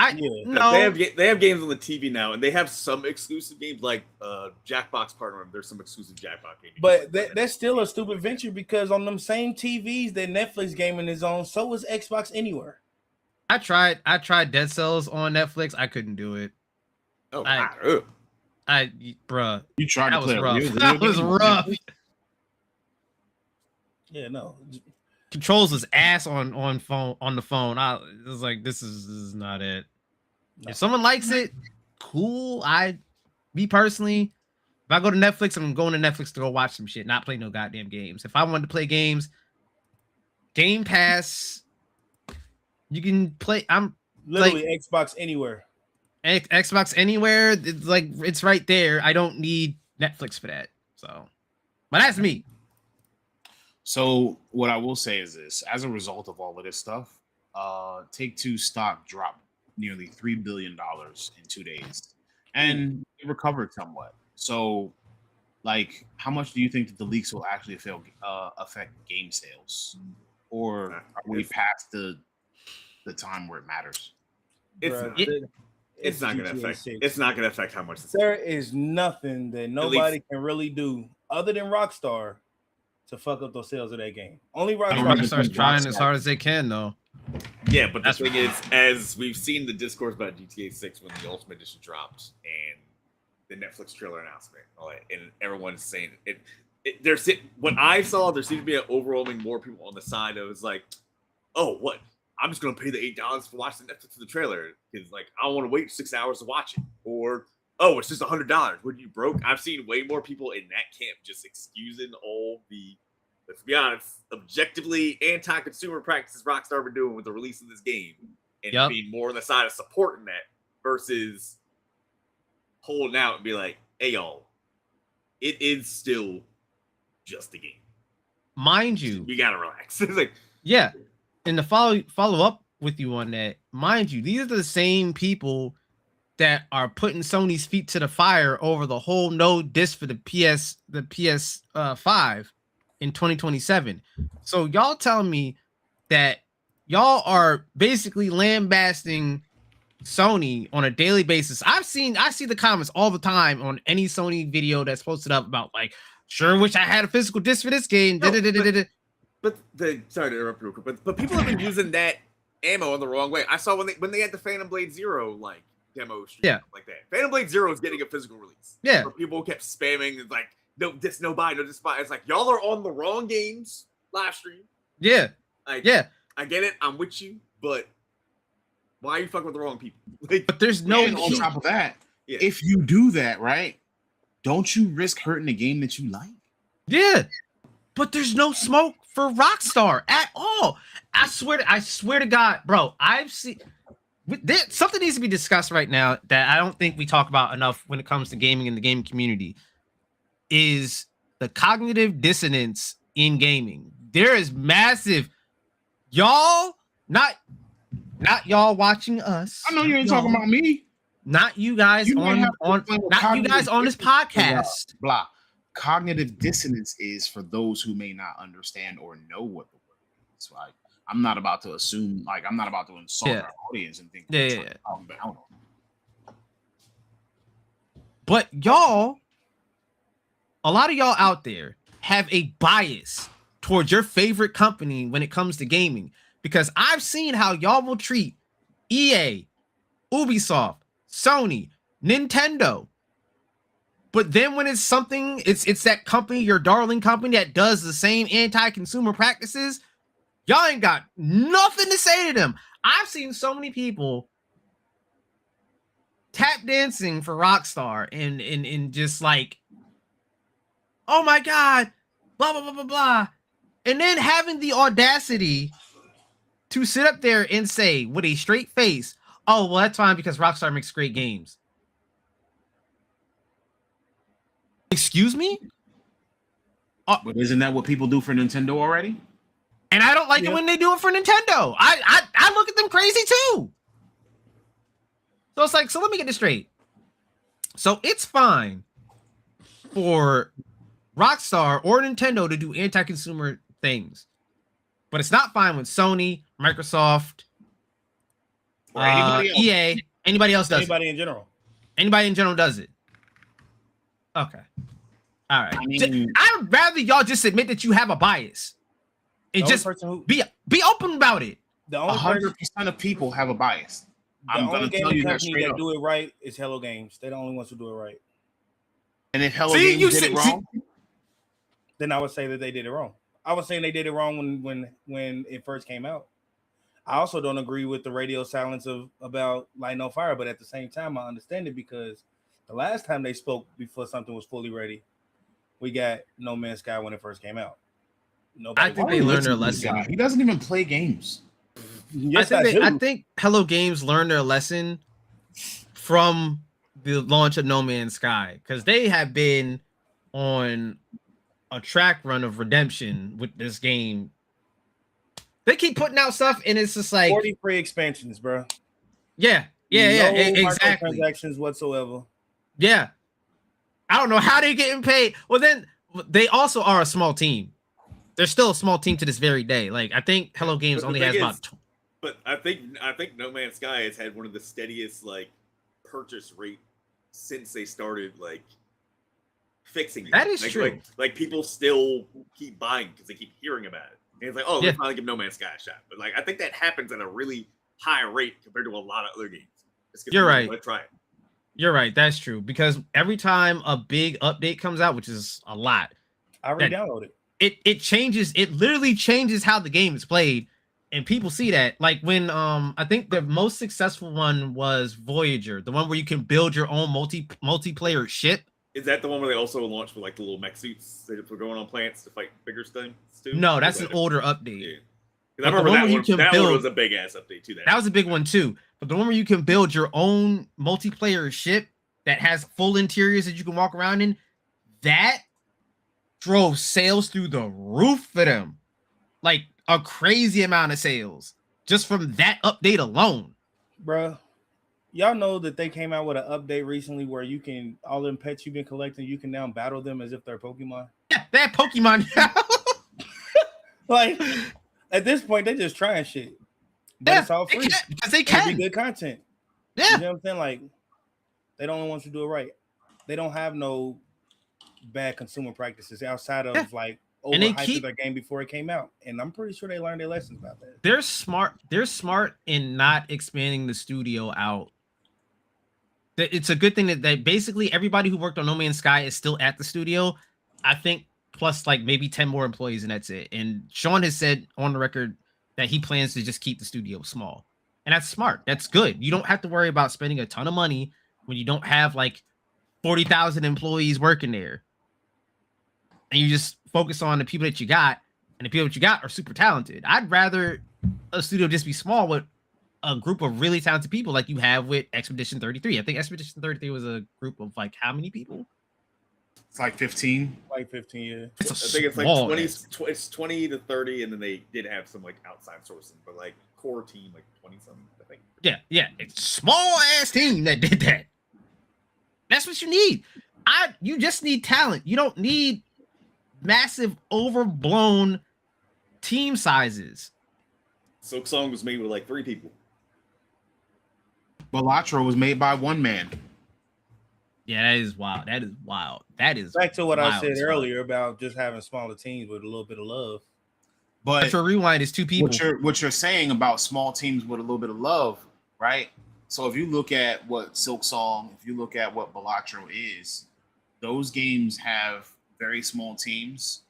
No, they have games on the TV now, and they have some exclusive games like Jackbox partner. There's some exclusive Jackbox games, but that's still a stupid venture because on them same TVs that Netflix gaming is on, so is Xbox Anywhere. I tried Dead Cells on Netflix. I couldn't do it. Oh, bruh, you tried to play rough. That was rough. Yeah, no. Controls his ass on the phone. I was like, this is not it. No. If someone likes it, cool. Me personally, if I go to Netflix, I'm going to Netflix to go watch some shit, not play no goddamn games. If I wanted to play games, Game Pass, you can play. I'm literally like, Xbox Anywhere. Xbox Anywhere, it's right there. I don't need Netflix for that. So, but that's me. So what I will say is this: as a result of all of this stuff, Take-Two stock dropped nearly $3 billion in 2 days, and it recovered somewhat. So, like, how much do you think that the leaks will actually affect game sales, or are we past the time where it matters? It's not going to affect. It's not going to affect how much. There is nothing that nobody can really do other than Rockstar to fuck up those sales of that game. Only Rockstar's trying as hard as they can, though. Yeah, but the thing is, as we've seen the discourse about GTA 6 when the Ultimate Edition dropped and the Netflix trailer announcement, and everyone's saying it. What I saw, there seemed to be an overwhelming more people on the side that was like, "Oh, what? I'm just gonna pay the $8 for watching Netflix for the trailer because, like, I don't want to wait 6 hours to watch it." Or, "Oh, it's just $100. What, you broke?" I've seen way more people in that camp just excusing all the, let's be honest, objectively anti-consumer practices Rockstar were doing with the release of this game, and being more on the side of supporting that versus holding out and be like, "Hey, y'all, it is still just a game. Mind you, you gotta relax." It's like, yeah. And to follow up with you on that, mind you, these are the same people that are putting Sony's feet to the fire over the whole no disc for the PS5 in 2027. So y'all telling me that y'all are basically lambasting Sony on a daily basis. I see the comments all the time on any Sony video that's posted up about like, sure wish I had a physical disc for this game. No, sorry to interrupt real quick, but people have been using that ammo in the wrong way. I saw when they had the Phantom Blade Zero like demo stream, like that. Phantom Blade Zero is getting a physical release. Yeah, where people kept spamming and like, no disc, no buy, no disc buy. It's like, y'all are on the wrong games live stream. Yeah, I get it. I'm with you, but why are you fucking with the wrong people? Like, but there's no on top of that. Yeah. If you do that, right, don't you risk hurting the game that you like? Yeah, but there's no smoke for Rockstar at all. I swear to God, bro. I've seen something needs to be discussed right now that I don't think we talk about enough when it comes to gaming and the gaming community. Is the cognitive dissonance in gaming. There is massive. Y'all, not y'all watching us. I know you ain't talking about me. Not you guys on this podcast. Blah. Cognitive dissonance is for those who may not understand or know what the word is. Like, I'm not about to assume, like, I'm not about to insult our audience and think But y'all, a lot of y'all out there have a bias towards your favorite company when it comes to gaming, because I've seen how y'all will treat EA, Ubisoft, Sony, Nintendo. But then when it's something, it's that company, your darling company that does the same anti-consumer practices, Y'all ain't got nothing to say to them. I've seen so many people tap dancing for Rockstar and just like, oh my God, blah, blah, blah, blah, blah. And then having the audacity to sit up there and say with a straight face, oh, well, that's fine because Rockstar makes great games. Excuse me? But isn't that what people do for Nintendo already? And I don't like it when they do it for Nintendo. I look at them crazy too. So it's like, so let me get this straight. So it's fine for Rockstar or Nintendo to do anti-consumer things, but it's not fine when Sony, Microsoft, Or anybody else. EA, anybody else does Anybody in general. Anybody in general does it. Okay. All right. I mean, I'd rather y'all just admit that you have a bias and The just only person who, be open about it. the only person, 100% of people have a bias. the I'm only gonna tell gaming you that company straight that up. do it right is Hello Games. They're the only ones who do it right. And if Hello See, Games you did see- it wrong, Then I would say that they did it wrong. I was saying they did it wrong when it first came out. I also don't agree with the radio silence about Light No Fire, but at the same time, I understand it because the last time they spoke before something was fully ready, we got No Man's Sky when it first came out. Nobody I think why they would you learned their listen to this lesson. guy? He doesn't even play games. Yes, I think Hello Games learned their lesson from the launch of No Man's Sky because they have been on a track run of redemption with this game. They keep putting out stuff, and it's just like 40 free expansions, bro. yeah, exactly. Microtransactions whatsoever. Yeah, I don't know how they're getting paid. Well, then they also are a small team. They're still a small team to this very day. Like I think Hello Games But the only thing has is- about. But I think No Man's Sky has had one of the steadiest like purchase rate since they started like fixing it. That is like, true. Like people still keep buying because they keep hearing about it. And it's like, oh, Yeah. let's finally give No Man's Sky a shot. But like I think that happens at a really high rate compared to a lot of other games. Just 'cause You're people right. wanna try it. You're right. That's true because every time a big update comes out, which is a lot, I re-downloaded it. it changes. It literally changes how the game is played, and people see that. Like when I think the most successful one was Voyager, the one where you can build your own multiplayer ship. Is that the one where they also launched with like the little mech suits that were going on planets to fight bigger things too? No, that's Or an that- older update. Yeah. 'Cause But I the remember one that where you one. can That one build- was a big ass update too. That was a big one too. But the one where you can build your own multiplayer ship that has full interiors that you can walk around in, that drove sales through the roof for them. Like a crazy amount of sales just from that update alone. Bruh, y'all know that they came out with an update recently where you can all them pets you've been collecting, you can now battle them as if they're Pokemon. Yeah, that Pokemon. Like at this point, they're just trying shit. But Yeah, it's all free. because they It'll can. be good content. Yeah. You know what I'm saying? Like they don't want you to do it right. They don't have no bad consumer practices outside of Yeah. like And they overhyping keep- their game before it came out. And I'm pretty sure they learned their lessons about that. They're smart. They're smart in not expanding the studio out. It's a good thing that basically everybody who worked on No Man's Sky is still at the studio. I think plus like maybe 10 more employees and that's it. And Sean has said on the record that he plans to just keep the studio small. And that's smart. That's good. You don't have to worry about spending a ton of money when you don't have like 40,000 employees working there. And you just focus on the people that you got, and the people that you got are super talented. I'd rather a studio just be small with a group of really talented people like you have with Expedition 33. I think Expedition 33 was a group of like how many people? It's like 15. Like 15 years. It's a I think it's like small 20, ass- it's 20 to 30, and then they did have some like outside sourcing, but like core team like 20 something, I think. Yeah. It's a small ass team that did that. That's what you need. You just need talent. You don't need massive overblown team sizes. Silk Song was made with like 3 people. Balatro was made by one man. Yeah, that is wild. That is Back to what I wild said as fuck. earlier about just having smaller teams with a little bit of love. But Metro Rewind is 2 people. what you're saying about small teams with a little bit of love, right? So if you look at what Silk Song, if you look at what Balatro is, those games have very small teams,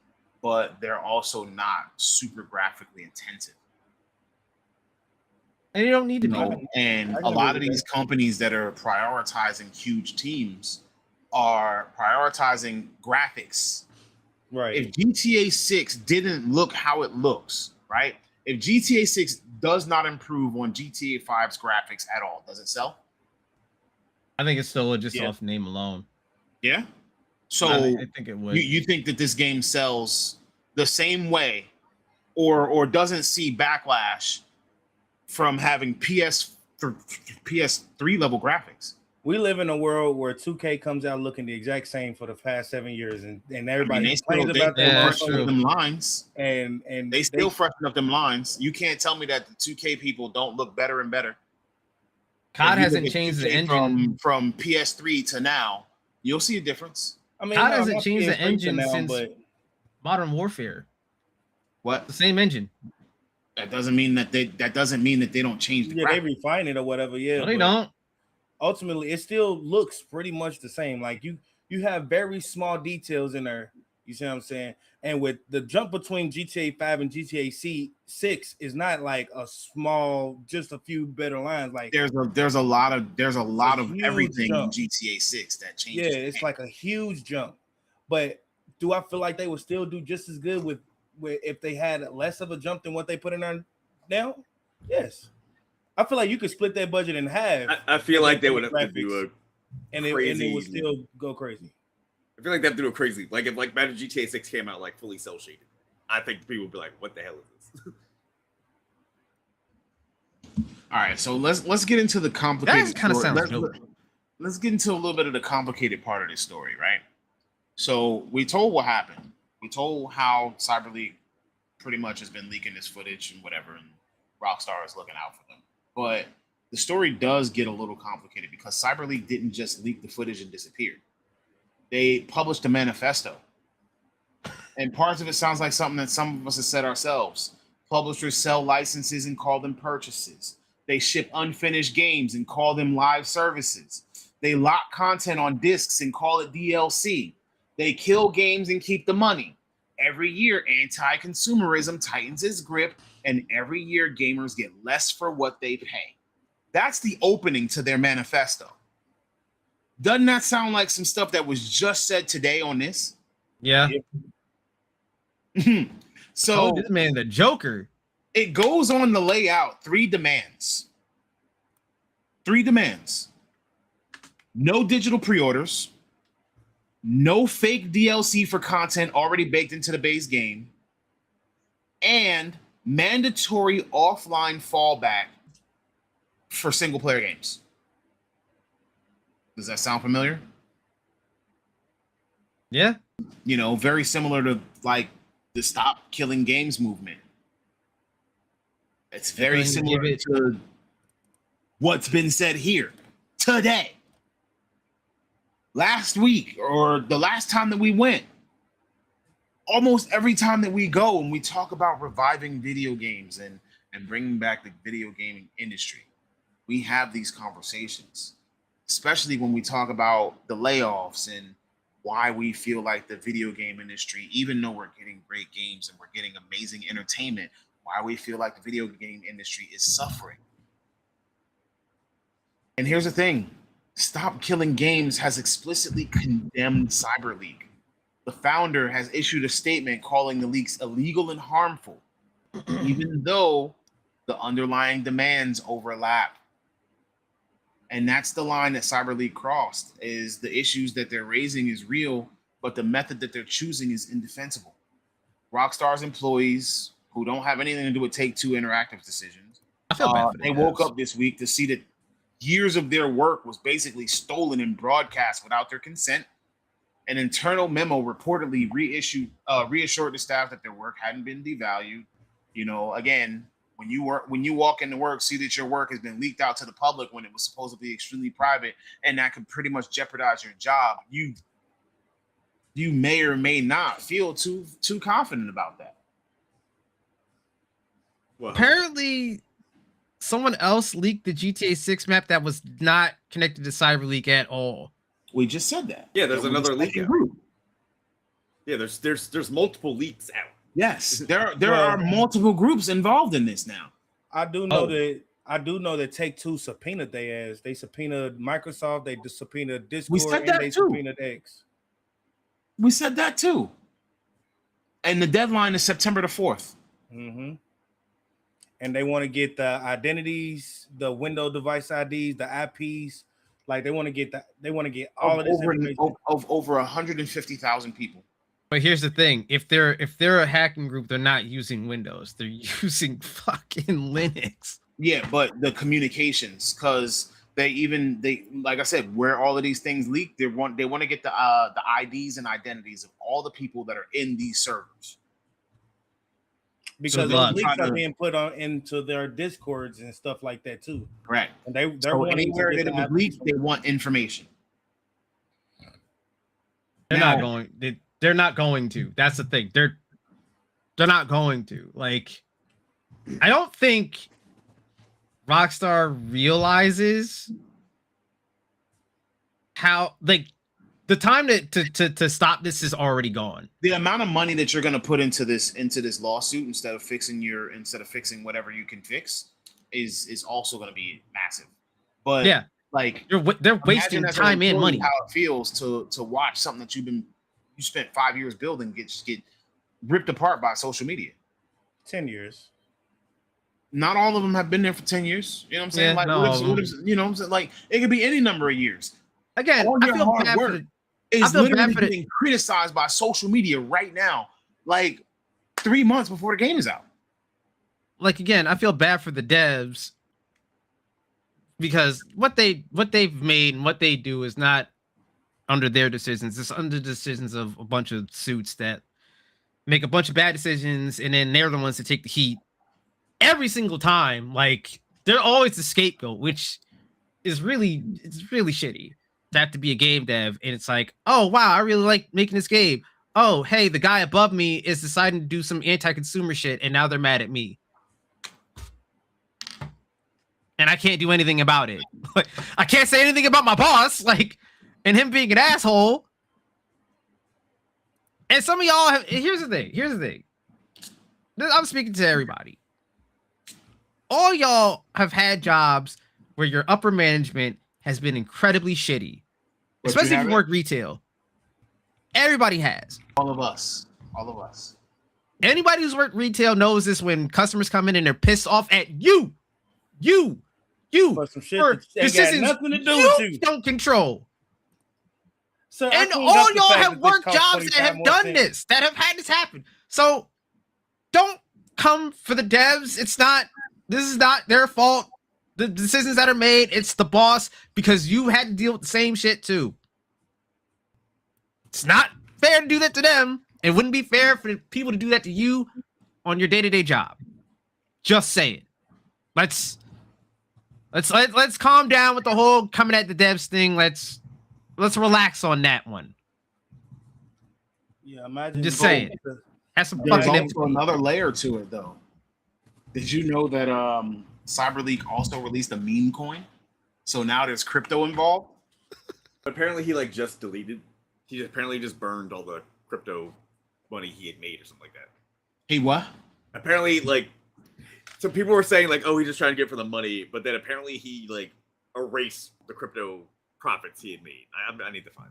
but they're also not super graphically intensive. And you don't need to You be. know, and I can a lot agree of with these companies that are prioritizing huge teams are prioritizing graphics. Right. If GTA 6 didn't look how it looks, right? If GTA 6 does not improve on GTA 5's graphics at all, does it sell? I think it's still just Yeah. off name alone. Yeah. So I think it would. you think that this game sells the same way or doesn't see backlash from having PS3 level graphics? We live in a world where 2K comes out looking the exact same for the past 7 years, and I mean, everybody they complains still about that. Yeah, freshen true. up them lines. And They still freshen up them lines. You can't tell me that the 2K people don't look better and better. COD If you hasn't look at changed the 2K engine. from PS3 to now. You'll see a difference. I mean, COD no, hasn't not changed the PS3 to engine now, since but Modern Warfare. What? The same engine. That doesn't mean that they don't change the yeah, they graphics. refine it or whatever. Yeah, No, they but don't. ultimately, it still looks pretty much the same. Like you have very small details in there. You see what I'm saying? And with the jump between GTA 5 and GTA 6 is not like a small, just a few better lines. Like There's a lot of huge everything jump. in GTA 6 that changes. yeah, it's like a huge jump. But do I feel like they would still do just as good with if they had less of a jump than what they put in there now? Yes. I feel like you could split that budget in half. I feel like they would have to graphics, do and it crazy- would still go crazy. I feel like they have to do a crazy. Like if Imagine GTA 6 came out like fully cell shaded. I think people would be like, "What the hell is this?" All right, so let's get into the complicated. That kinda story. sounds dope. Let's get into a little bit of the complicated part of this story, right? So we told what happened. We told how CyberLeak pretty much has been leaking this footage and whatever, and Rockstar is looking out for them. But the story does get a little complicated because CyberLeak didn't just leak the footage and disappear. They published a manifesto. And parts of it sounds like something that some of us have said ourselves. Publishers sell licenses and call them purchases. They ship unfinished games and call them live services. They lock content on discs and call it DLC. They kill games and keep the money. Every year, anti-consumerism tightens its grip, and every year gamers get less for what they pay. That's the opening to their manifesto. Doesn't that sound like some stuff that was just said today on this? Yeah. So this man, the Joker. it goes on to lay out three demands. No digital pre-orders, no fake DLC for content already baked into the base game, and mandatory offline fallback for single player games. Does that sound familiar? Yeah. You know, very similar to like the Stop Killing Games movement. It's very Give similar it- to what's been said here today. Last week, or the last time that we went, almost every time that we go and we talk about reviving video games and bringing back the video gaming industry, we have these conversations, especially when we talk about the layoffs and why we feel like the video game industry, even though we're getting great games and we're getting amazing entertainment, why we feel like the video game industry is suffering. And here's the thing. Stop Killing Games has explicitly condemned CyberLeak. The founder has issued a statement calling the leaks illegal and harmful, even though the underlying demands overlap. And that's the line that CyberLeak crossed, is the issues that they're raising is real, but the method that they're choosing is indefensible. Rockstar's employees, who don't have anything to do with Take-Two Interactive's decisions, I feel bad for they woke up this week to see that years of their work was basically stolen and broadcast without their consent. An internal memo reportedly reassured the staff that their work hadn't been devalued. You know, again, when you walk into work, see that your work has been leaked out to the public when it was supposed to be extremely private, and that could pretty much jeopardize your job. You may or may not feel too confident about that. Well, Apparently, someone else leaked the GTA 6 map that was not connected to CyberLeak at all. We just said that. Yeah, there's There was another a leak second out. group. Yeah, there's multiple leaks out. Yes, there are multiple groups involved in this now. I do know that Take-Two subpoenaed their ass. They subpoenaed Microsoft. They subpoenaed Discord. said and that they too. subpoenaed X. We said that too. And the deadline is September the 4th. Mm-hmm. And they want to get the identities, the Windows device IDs, the IPs. Like they want to get all of this information. Of over 150,000 people. But here's the thing: if they're a hacking group, they're not using Windows. They're using fucking Linux. Yeah, but the communications, because they like I said, where all of these things leak, they want to get the IDs and identities of all the people that are in these servers. Because those leaks are being put on into their Discords and stuff like that too. Right. And they're so anywhere that it was leaked, they want information. They're not going. They're not going to. That's the thing. They're not going to. Like, I don't think Rockstar realizes how, like, the time to stop this is already gone. The amount of money that you're going to put into this lawsuit instead of fixing whatever you can fix is also going to be massive. But yeah, like they're wasting time and money. How it feels to watch something that you spent 5 years building get ripped apart by social media. 10 years. Not all of them have been there for 10 years. You know what I'm saying? Yeah, like, you know what I'm saying? Like, it could be any number of years. Again, I feel bad for is literally getting criticized by social media right now, like 3 months before the game is out. Like, again, I feel bad for the devs because what they've made and what they do is not under their decisions. It's under decisions of a bunch of suits that make a bunch of bad decisions, and then they're the ones that take the heat every single time. Like, they're always the scapegoat, which is really shitty. To have to be a game dev, and it's like, oh wow, I really like making this game. Oh hey, the guy above me is deciding to do some anti-consumer shit, and now they're mad at me, and I can't do anything about it. Like, I can't say anything about my boss, like, and him being an asshole. And some of y'all have. Here's the thing. I'm speaking to everybody. All y'all have had jobs where your upper management has been incredibly shitty, especially if you work retail. Everybody has. All of us. Anybody who's worked retail knows this when customers come in and they're pissed off at you for some shit that ain't got nothing to do with you. Don't control. So and all y'all have worked jobs that have done this, that have had this happen. So don't come for the devs. This is not their fault. The decisions that are made, it's the boss, because you had to deal with the same shit too. It's not fair to do that to them. It wouldn't be fair for people to do that to you on your day-to-day job. Just say it. Let's calm down with the whole coming at the devs thing. Let's relax on that one. Yeah, imagine. I'm just saying. Have some There's fucking also another layer to it, though. Did you know that CyberLeak also released a meme coin? So now there's crypto involved. Apparently, he just deleted. He apparently just burned all the crypto money he had made or something like that. He what? Apparently, so people were saying oh, he's just trying to get it for the money, but then apparently he erased the crypto profits he had made. I need to find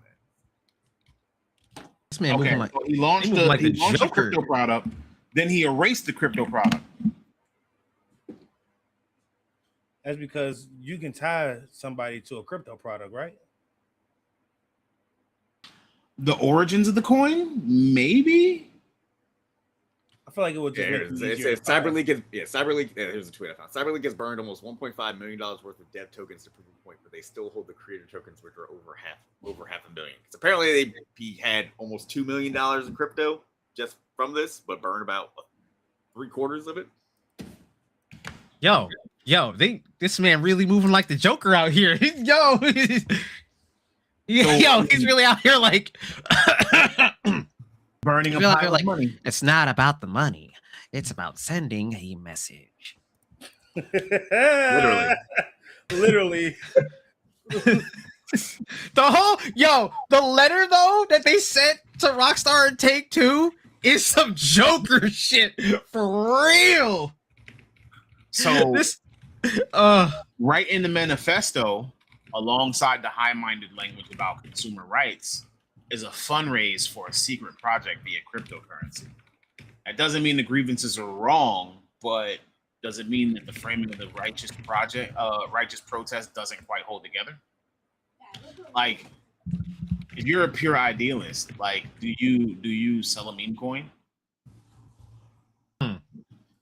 that. This man okay, like, so he launched the crypto product, then he erased the crypto product. That's because you can tie somebody to a crypto product, right? The origins of the coin, maybe. I feel like it would just make it easier. CyberLeak here's a tweet I found. CyberLeak has burned almost $1.5 million worth of dev tokens to prove a point, but they still hold the creator tokens, which are over half a million. Because apparently he had almost $2 million in crypto just from this, but burned about 3/4 of it. Yo, this man really moving like the Joker out here. Yo, he's really out here burning a pile of money. It's not about the money. It's about sending a message. Literally. The letter though that they sent to Rockstar and Take-Two is some Joker shit for real. So This, right in the manifesto, alongside the high-minded language about consumer rights, is a fundraise for a secret project via cryptocurrency. That doesn't mean the grievances are wrong, but does it mean that the framing of the righteous protest doesn't quite hold together? Like, if you're a pure idealist, like, do you sell a meme coin?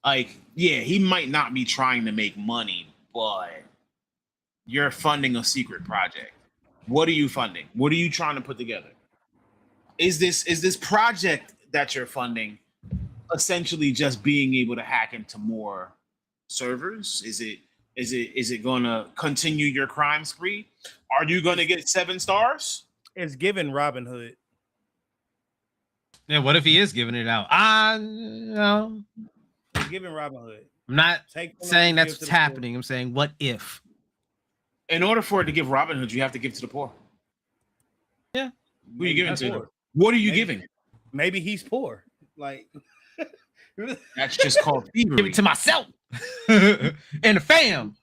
Like, yeah, he might not be trying to make money, but you're funding a secret project. What are you funding? What are you trying to put together? Is this project that you're funding essentially just being able to hack into more servers? Is it going to continue your crime spree? Are you going to get 7 stars? It's given Robin Hood. yeah, what if he is giving it out? No, It's given Robin Hood. I'm not Take one saying and that's give to what's the poor. happening. I'm saying, what if? In order for it to give Robin Hood, you have to give to the poor. Yeah. Who are you giving That's to? poor. What are you Maybe- giving? Maybe he's poor. Like, That's just called Give thievery. it to myself and the fam.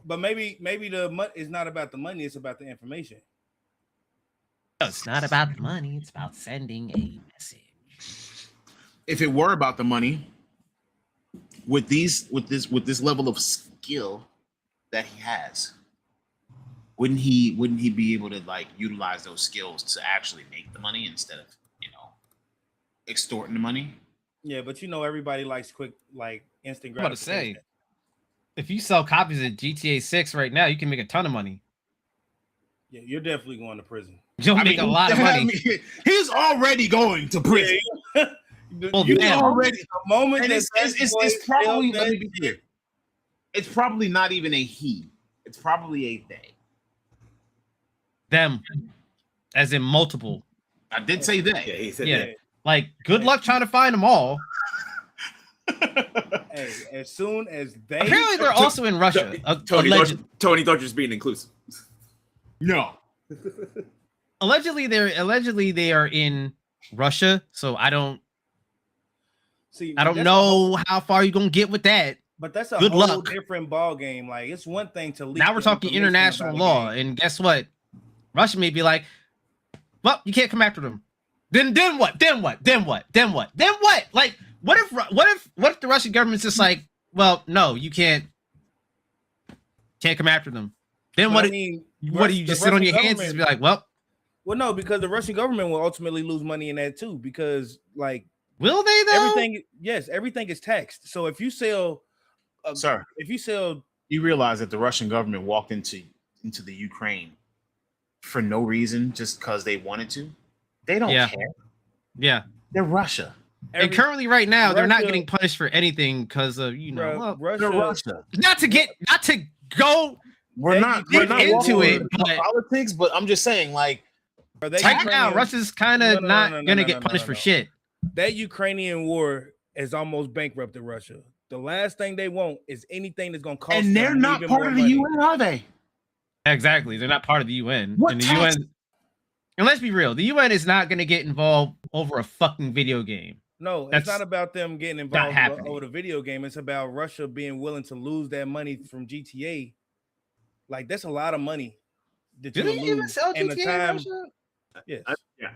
but maybe the money is not about the money. It's about the information. It's not about the money. It's about sending a message. If it were about the money, with this level of skill that he has, wouldn't he be able to like utilize those skills to actually make the money instead of, extorting the money? Yeah, but everybody likes quick, like instant I'm about to say, gratification. if you sell copies of GTA 6 right now, you can make a ton of money. Yeah, you're definitely going to prison. You'll make a lot of money. He's already going to prison. Well, You damn. already, the moment and that it's probably, let me be clear, it's probably not even a he. It's probably a they. Them, as in multiple. I did say Yeah, they. he said Yeah. that. Like, good luck trying to find them all. Hey, as soon as they Apparently, they're also in Russia. Tony Alleged- thought you're just being inclusive. No. allegedly, they are in Russia. So I don't see, know that's a whole- how far you're gonna get with that. but that's a Good whole luck. different ball game. Like, it's one thing to leak Now we're the talking information international about a law, game. and guess what? Russia may be like, well, you can't come after them. Then what? Then what? Like, what if the Russian government's just like, well, no, you can't come after them. Then But what? I mean, What do you the just sit on Russian your hands and government- be like, well, Well, no, because the Russian government will ultimately lose money in that too. Because like will they though? everything is taxed. So if you sell, Sir, you realize that the Russian government walked into the Ukraine for no reason, just because they wanted to? They don't Yeah. care. Yeah. They're Russia. And currently, right now, they're not Russia- getting punished for anything because of well, They're Russia, Russia. not to go We're They not dig walking into it, into but- politics, but I'm just saying, like, Are they right now, Ukrainian- Russia's kind of No, not no, no, gonna no, get no, punished no, for no. shit. that Ukrainian war is almost bankrupted Russia. The last thing they want is anything that's gonna cost. and they're them not even part more of the money. UN, are they? Exactly, they're not part of the UN. What and the tax? UN. And let's be real, the UN is not gonna get involved over a fucking video game. No, That's it's not about them getting not involved happening. over the video game. It's about Russia being willing to lose that money from GTA. Like, that's a lot of money that Do you they even lose sell in a GTA in time. Russia? Yes. Yeah.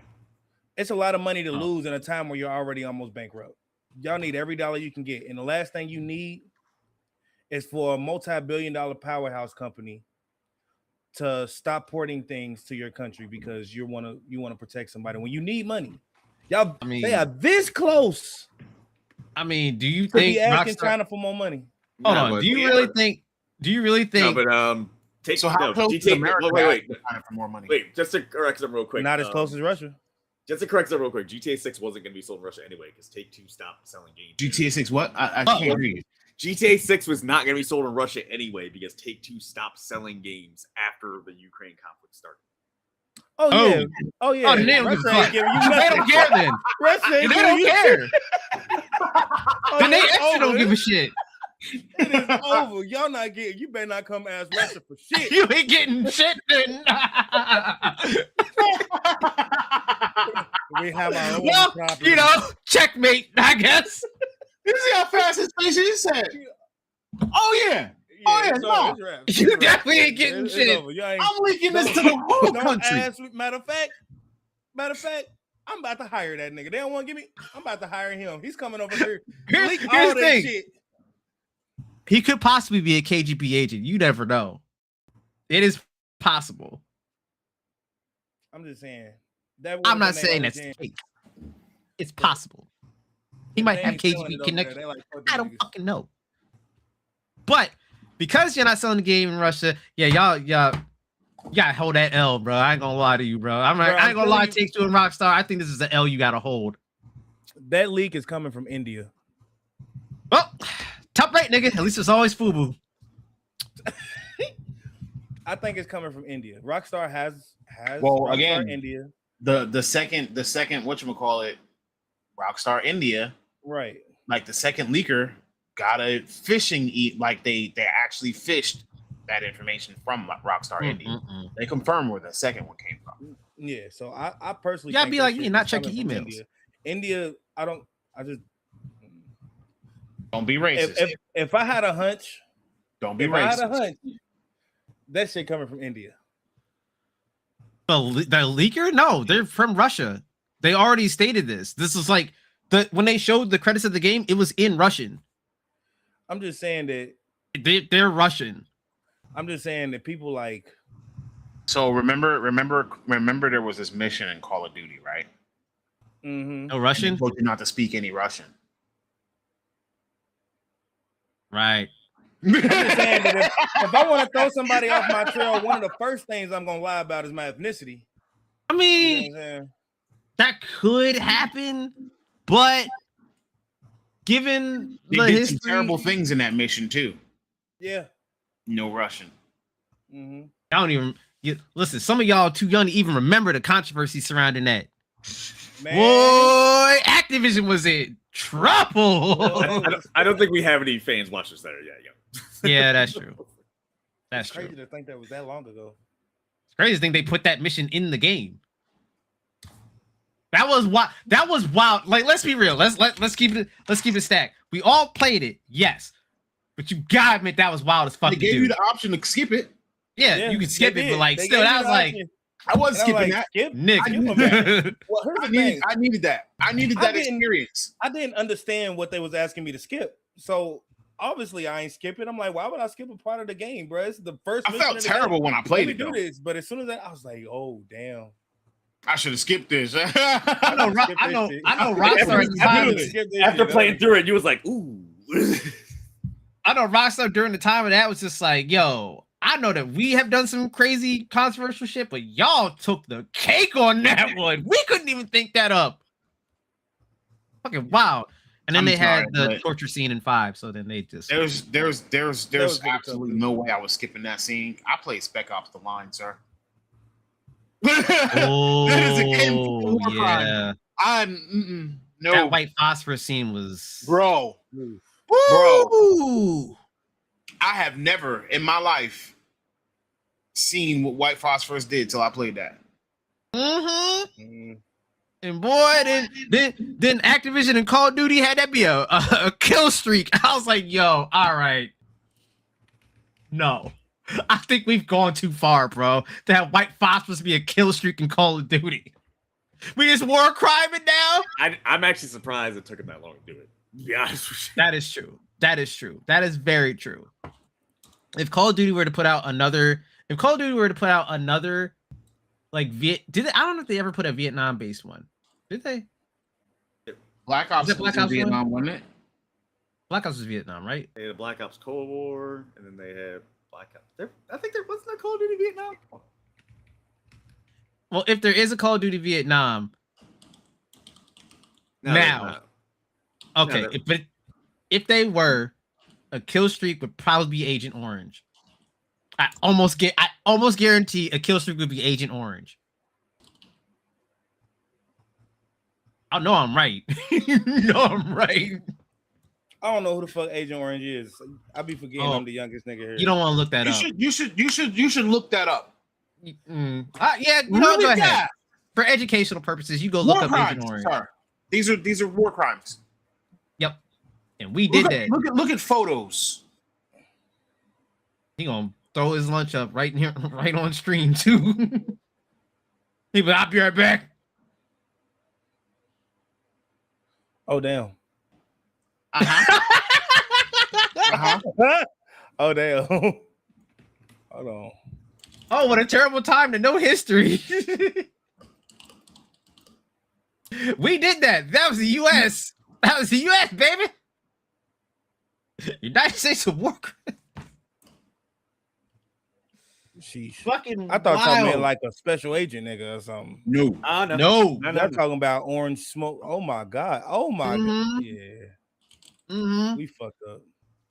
It's a lot of money to Oh. lose in a time where you're already almost bankrupt. Y'all need every dollar you can get. And the last thing you need is for a multi-billion-dollar powerhouse company to stop porting things to your country because you want to protect somebody when you need money. Y'all, I mean- they are this close I mean, do you to be think asking Rockstar? China for more money. Hold No, on. but- Do you yeah, really but- think? Do you really think? No, but take So how no, close is GTA America wait, for more money? wait, just to correct them real quick. Not as close as Russia. Just to correct them real quick. GTA 6 wasn't going to be sold in Russia anyway because Take-Two stopped selling games. GTA 6 what? I Oh, can't read. GTA 6 was not going to be sold in Russia anyway because Take-Two stopped selling games after the Ukraine conflict started. Oh Oh. yeah. Oh yeah. Oh, they don't give a Russia ain't fuck. giving you They nothing. don't care then. Russia They ain't don't giving you care. Oh, Then they it's actually don't over. give a shit. It is over. Y'all not getting. You better not come ask Russia for shit. You ain't getting shit then. We have our own Well, property. you know, checkmate, I guess. You see how fast his face is? He said, "Oh yeah, oh, yeah, it's no. over, it's wrapped. You It's wrapped. definitely ain't getting It's shit. over. You ain't- I'm leaking this to Don't- the whole don't country." ask me- matter of fact, I'm about to hire that nigga. They don't want to give me. I'm about to hire him. He's coming over here. Leak Here's all the that thing. shit. He could possibly be a KGB agent. You never know. It is possible. I'm just saying. That I'm not wasn't their saying only that's the chance. case. It's possible. He might They have ain't selling it KGB over connections. there. They like, fuck I them don't niggas. fucking know. But because you're not selling the game in Russia, yeah, y'all gotta hold that L, bro. I ain't gonna lie to you, bro. I ain't gonna lie. telling you- Takes Two and Rockstar. I think this is the L you gotta hold. That leak is coming from India. Well, top rate, nigga. At least it's always FUBU. I think it's coming from India. Rockstar has Well, Rockstar again, India. The second whatchamacallit, Rockstar India, Right. like the second leaker got a phishing like they actually fished that information from Rockstar India. Mm-mm-mm. They confirmed where the second one came from. Yeah. So I personally You gotta think be that like me shit and not is check coming your from emails. India, I just Don't be racist. if I had a hunch, Don't be if I had a racist. hunch, that shit coming from India. The leaker? No, they're from Russia. They already stated this. This is like when they showed the credits of the game, it was in Russian. I'm just saying that They're Russian. I'm just saying that people like So remember, there was this mission in Call of Duty, right? mhm. No Russian? They told you not to speak any Russian. Right. I'm just saying that if I want to throw somebody off my trail, one of the first things I'm gonna lie about is my ethnicity. I You mean, know what I'm saying? that could happen, but given They the did history, some terrible things in that mission too. Yeah. No Russian. Mm-hmm. I don't even listen. Some of y'all too young to even remember the controversy surrounding that. Man, Boy, Activision was in trouble. I don't think we have any fans watch this that are yet young. Yeah, that's true. That's it's crazy true. to think that was that long ago. It's crazy to think they put that mission in the game. That was wild. That was wild. Like, let's be real. Let's keep it stacked. We all played it, yes, but you gotta admit that was wild as fuck. They to gave do. you the option to skip it. Yeah, you can skip they it, did. but like, They still, gave that you was the like, option. I was And I'm skipping like, that. skip them back. nigga. Well, here's the thing. I needed that. I needed I that didn't- experience. I didn't understand what they was asking me to skip. So obviously I ain't skipping. I'm like, why would I skip a part of the game, bro? It's the first. I mission felt of the game. terrible when I Let played me it. do Though. this, but as soon as I was like, oh damn. I should have skipped this. I know, Skip I this know, shit. I know. After- Rockstar at the time. after- Skip this After shit. playing through it, you was like, ooh. I know Rockstar during the time of that was just like, yo, I know that we have done some crazy controversial shit, but y'all took the cake on that one. We couldn't even think that up. Fucking wow. And then I'm they had sorry, the but- torture scene in 5, so then they just There's was good absolutely too. no way I was skipping that scene. I played Spec Ops: The Line, sir. Oh, That is a game for war crime. yeah. No, That white phosphorus scene was bro. Ooh. Woo! I have never in my life seen what White Phosphorus did till I played that. Mm-hmm. Mm. And boy, then Activision and Call of Duty had that be a kill streak. I was like, yo, all right. No. I think we've gone too far, bro. To have white phosphorus be a kill streak in Call of Duty. We just war crime it now? I'm actually surprised it took him that long to do it. To be honest with you. That is true. That is true. That is very true. If Call of Duty were to put out another like I don't know if they ever put a Vietnam based one. Did they? Black Ops Is it Black was in Ops one? Vietnam, wasn't it? Black Ops was Vietnam, right? They had Black Ops Cold War, and then they had Black Ops. I think there wasn't a Call of Duty Vietnam. Well, if there is a Call of Duty Vietnam, No, Now. there's not. okay, No, but if they were, a kill streak would probably be Agent Orange. I almost guarantee a kill streak would be Agent Orange. I know I'm right. I'm right. I don't know who the fuck Agent Orange is. I be forgetting Oh. I'm the youngest nigga here. You don't want to look that up. You should look that up. Yeah, you know, Really? go ahead. Yeah. for educational purposes, you go War look up crimes, Agent Orange. sir. These are war crimes. Yep, and we did that. Look at photos. He gonna throw his lunch up right here, right on stream too. He be, I'll be right back. Oh damn. Uh-huh. Oh damn. Hold on. Oh, what a terrible time to know history. We did that. That was the U.S. That was the U.S., baby. United States of war. Sheesh. Fucking I thought y'all meant wild. like a special agent nigga or something. No. No. Y'all talking about orange smoke. Oh my god. Oh my god. Yeah. Mhm. We fucked up.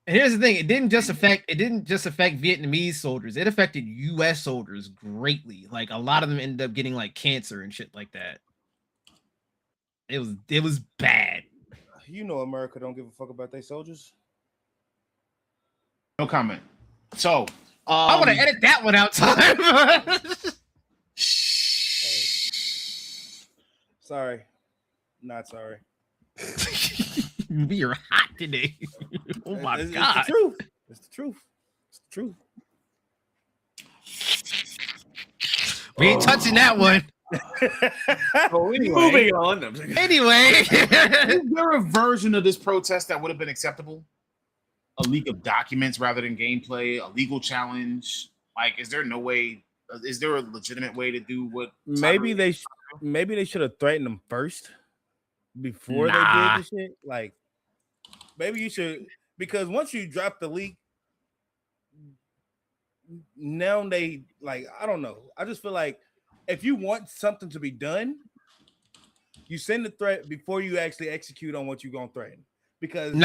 And here's the thing: it didn't just affect Vietnamese soldiers. It affected U.S. soldiers greatly. Like a lot of them ended up getting like cancer and shit like that. It was bad. You know America don't give a fuck about their soldiers. No comment. So I want to edit that one out. Time. Sorry. Not sorry. We are hot today. Oh my It's god! the truth. It's the truth. It's the truth. We ain't touching that one. Moving on. Anyway, is there a version of this protest that would have been acceptable? A leak of documents rather than gameplay, a legal challenge. Like, is there no way? Is there a legitimate way to do what? Maybe they should have threatened them first before they did the shit. Like, maybe you should, because once you drop the leak, now they like, I don't know. I just feel like if you want something to be done, you send the threat before you actually execute on what you're gonna threaten. Because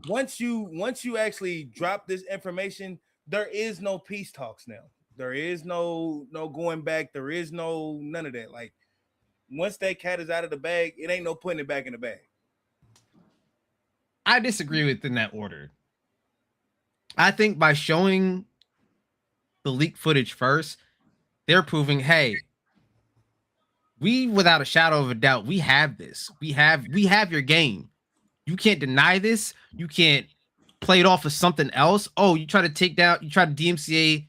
once you actually drop this information, there is no peace talks now. There is no going back. There is none of that. Like, once that cat is out of the bag, it ain't no putting it back in the bag. I disagree with in that order. I think by showing the leak footage first, they're proving, hey, we without a shadow of a doubt, we have this. We have your game. You can't deny this. You can't play it off as something else. Oh, you try to DMCA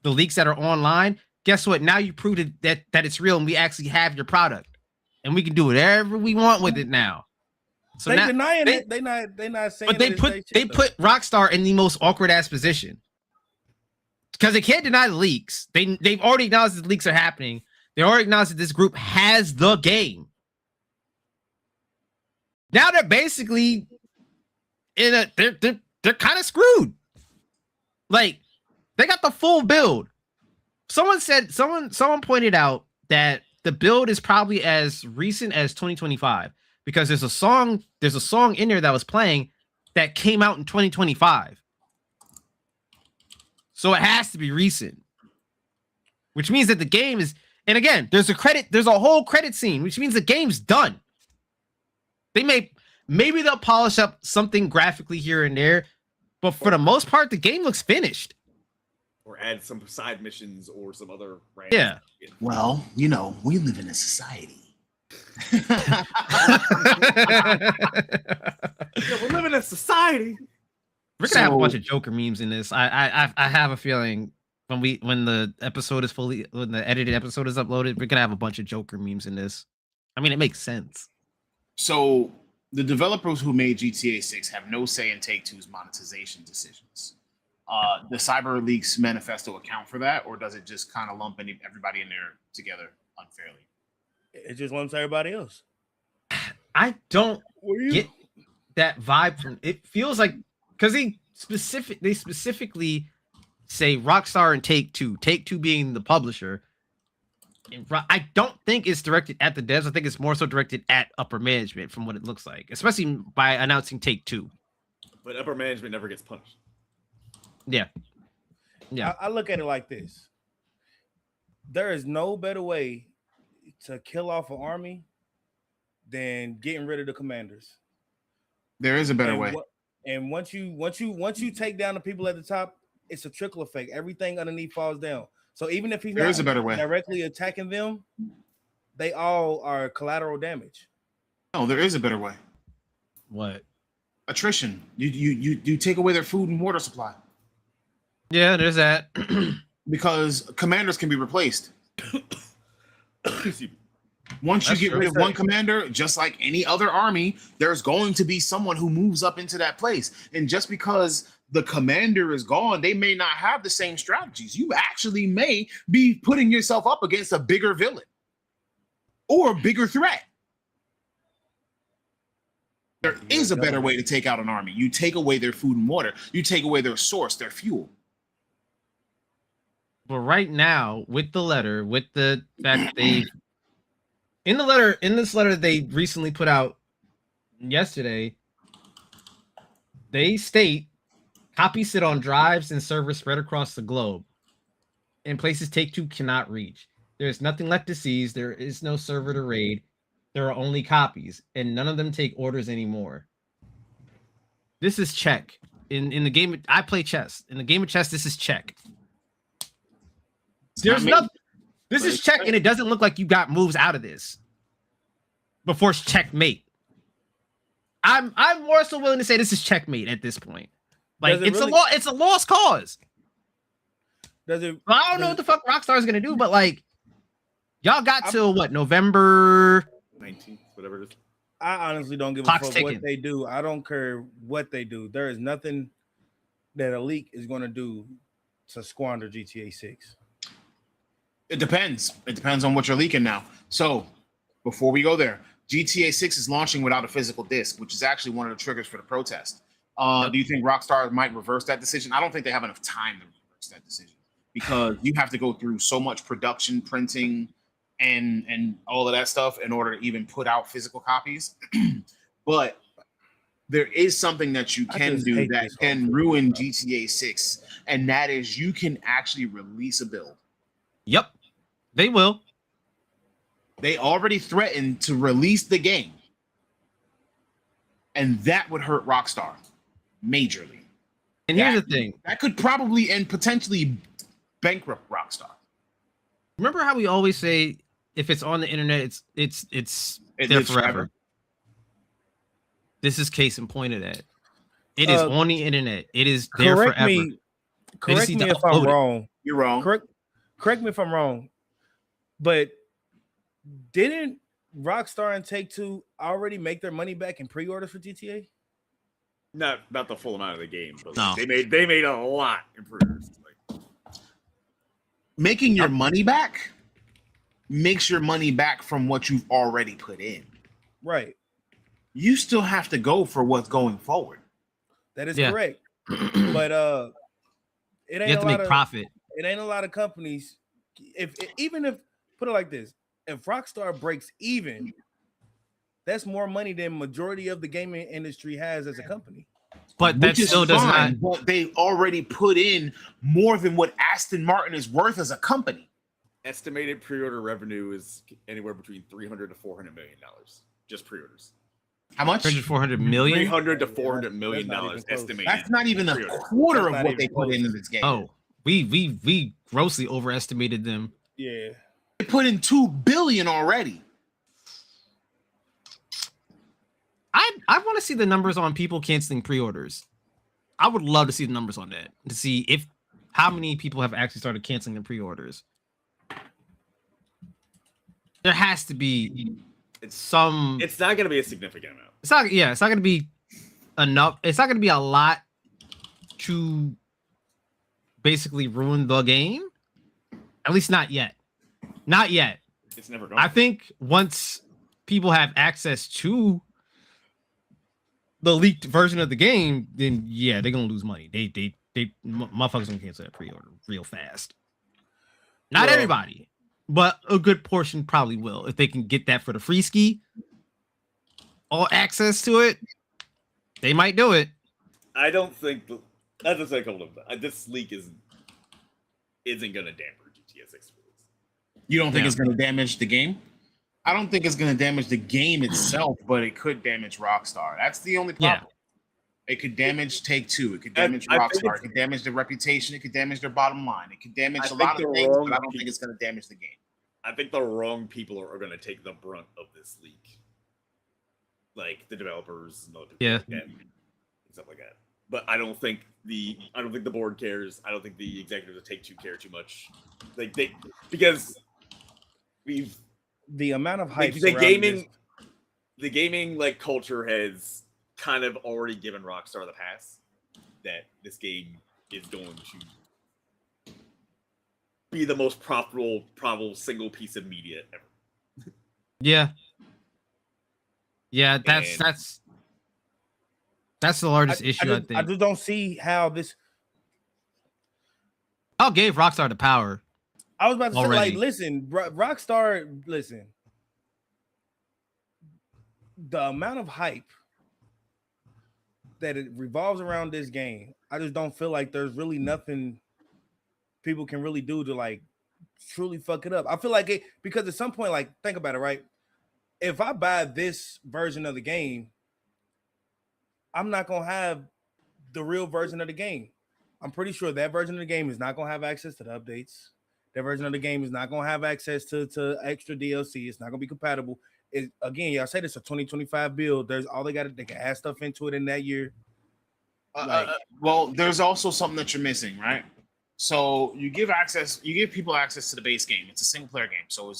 the leaks that are online. Guess what? Now you proved that it's real, and we actually have your product, and we can do whatever we want with it now. So they now, denying it. They not saying. But they put Rockstar in the most awkward ass position because they can't deny the leaks. They've already acknowledged that the leaks are happening. They already acknowledged that this group has the game. Now they're basically they're kind of screwed. Like, they got the full build. Someone pointed out that the build is probably as recent as 2025 because there's a song in there that was playing that came out in 2025. So it has to be recent. Which means that the game is, and again, there's a whole credit scene, which means the game's done. Maybe they'll polish up something graphically here and there, but for the most part, the game looks finished. Or add some side missions or some other Yeah. shit. Well, we live in a society. Yeah, we live in a society. We're gonna have a bunch of Joker memes in this. I have a feeling when the edited episode is uploaded, we're gonna have a bunch of Joker memes in this. I mean, it makes sense. So the developers who made GTA 6 have no say in Take-Two's monetization decisions. The CyberLeaks manifesto account for that, or does it just kind of lump everybody in there together unfairly? It just lumps everybody else. I don't get that vibe from it. Feels like because they specifically say Rockstar and Take-Two being the publisher. I don't think it's directed at the devs. I think it's more so directed at upper management from what it looks like, especially by announcing Take-Two. But upper management never gets punished. Yeah. I look at it like this. There is no better way to kill off an army than getting rid of the commanders. There is a better way. And once you take down the people at the top, it's a trickle effect. Everything underneath falls down. So even if he's There is a better way. directly attacking them, they all are collateral damage. No, there is a better way. What? Attrition. You take away their food and water supply Yeah, there's that. because commanders can be replaced. Excuse me. Once That's you get true. rid of one commander, just like any other army, there's going to be someone who moves up into that place. And just because the commander is gone, they may not have the same strategies. You actually may be putting yourself up against a bigger villain or a bigger threat. There is a better way to take out an army. You take away their food and water. You take away their source, their fuel. But right now, with the letter, with the fact that they in this letter they recently put out yesterday, they state copies sit on drives and servers spread across the globe in places Take-Two cannot reach. There's nothing left to seize. There is no server to raid. There are only copies, and none of them take orders anymore. This is check. In the game, I play chess. In the game of chess, this is check. There's nothing. This is check, and it doesn't look like you got moves out of this before it's checkmate. I'm more so willing to say this is checkmate at this point. Like Does it really- it's a lost cause. Does it? I don't know what the fuck Rockstar is gonna do, but like, y'all got till what, November 19th, whatever it is. I honestly don't give a Clock's fuck ticking. what they do. I don't care what they do. There is nothing that a leak is going to do to squander GTA 6. It depends. It depends on what you're leaking now. So before we go there, GTA 6 is launching without a physical disc, which is actually one of the triggers for the protest. Do you think Rockstar might reverse that decision? I don't think they have enough time to reverse that decision because you have to go through so much production, printing, and all of that stuff in order to even put out physical copies. But there is something that you I can just do hate that this can whole ruin GTA 6, and that is you can actually release a build. Yep, they will. They already threatened to release the game, and that would hurt Rockstar majorly. And here's the thing. That could probably and potentially bankrupt Rockstar. Remember how we always say if it's on the internet, it's It there lives forever. This is case in point of that. It is on the internet. It is there Correct forever. me. They just Correct need me to if I'm upload it. wrong. You're wrong. Correct me if I'm wrong. But didn't Rockstar and Take-Two already make their money back in pre-orders for GTA? Not the full amount of the game, but No. they made a lot improvers. Like, Making your money back makes your money back from what you've already put in. Right. You still have to go for what's going forward. That is Yeah. correct. But it ain't You have to a lot make of profit. it ain't a lot of companies. Even if put it like this, if Rockstar breaks even, that's more money than majority of the gaming industry has as a company. But that Which is still does fine, not. But they already put in more than what Aston Martin is worth as a company. estimated pre-order revenue is anywhere between $300 to $400 million. Just pre-orders. How much? 400 million. $300 to $400 million That's not even close. estimated. That's not even a Pre-order. quarter That's of not what even they put close. into this game. Oh, we grossly overestimated them. Yeah. They put in $2 billion already. I want to see the numbers on people canceling pre-orders. I would love to see the numbers on that to see if how many people have actually started canceling their pre-orders. There has to be some. It's not going to be a significant amount. It's not. Yeah, it's not going to be enough. It's not going to be a lot to basically ruin the game. At least not yet. Not yet. It's never going. I think once people have access to the leaked version of the game, then yeah, they're gonna lose money. They motherfuckers gonna cancel that pre-order real fast. Not Well- everybody, but a good portion probably will if they can get that for the free ski. All access to it, they might do it. I don't think. As I said, this leak isn't going to damper GTA 6 release. You don't think Yeah. it's going to damage the game? I don't think it's going to damage the game itself, but it could damage Rockstar. That's the only Yeah. problem. It could damage Take-Two. It could damage I think Rockstar. it's- It could damage their reputation. It could damage their bottom line. It could damage I a think lot the of things, wrong but I don't pe- think it's going to damage the game. I think the wrong people are going to take the brunt of this leak, like the developers and other people like that, and stuff like that. But I don't think the board cares. I don't think the executives at Take-Two care too much, because the amount of hype. The gaming like culture has kind of already given Rockstar the pass that this game is going to be the most profitable single piece of media ever. Yeah, that's the largest issue. I think. I just don't see how this. I gave Rockstar the power. I was about to already. say, like, listen, Rockstar, listen. The amount of hype that it revolves around this game, I just don't feel like there's really nothing people can really do to like truly fuck it up. I feel like it, because at some point, like, think about it, right? If I buy this version of the game, I'm not gonna have the real version of the game. I'm pretty sure that version of the game is not gonna have access to the updates. That version of the game is not gonna have access to extra DLC. It's not gonna be compatible. Again, y'all say this a 2025 build. There's all they can add stuff into it in that year. Well, there's also something that you're missing, right? So you give people access to the base game. It's a single player game, so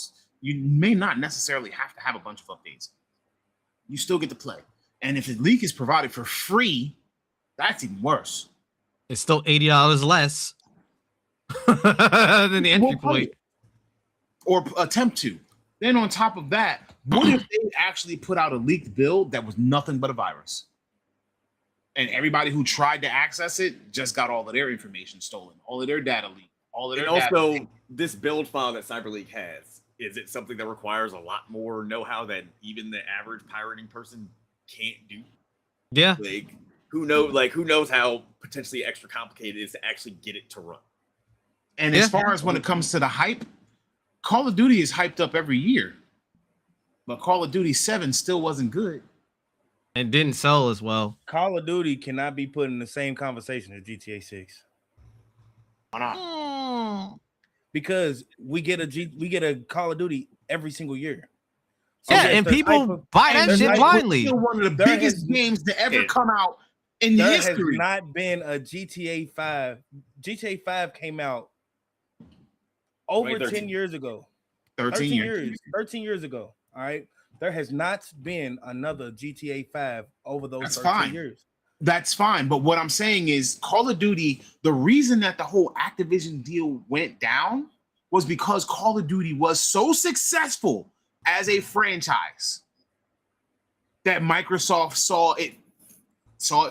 you may not necessarily have to have a bunch of updates. You still get to play, and if the leak is provided for free, that's even worse. It's still $80 less than the entry point, or attempt to. Then on top of that, what if they actually put out a leaked build that was nothing but a virus? And everybody who tried to access it just got all of their information stolen, all of their data leaked, all of their also, this build file that CyberLeak has, is it something that requires a lot more know-how that even the average pirating person can't do? Yeah. Like, who knows how potentially extra complicated it is to actually get it to run? And as far as when it comes to the hype, Call of Duty is hyped up every year. But Call of Duty 7 still wasn't good. And didn't sell as well. Call of Duty cannot be put in the same conversation as GTA 6. Why not? Because we get a Call of Duty every single year. So yeah, and people buy that shit blindly. Still one of the biggest games to ever come out in history. There has not been a GTA 5. GTA 5 came out over 10 years ago. 13 years. 13 years ago. All right. There has not been another GTA 5 over those 13 years. That's fine. But what I'm saying is Call of Duty, the reason that the whole Activision deal went down was because Call of Duty was so successful as a franchise that Microsoft saw it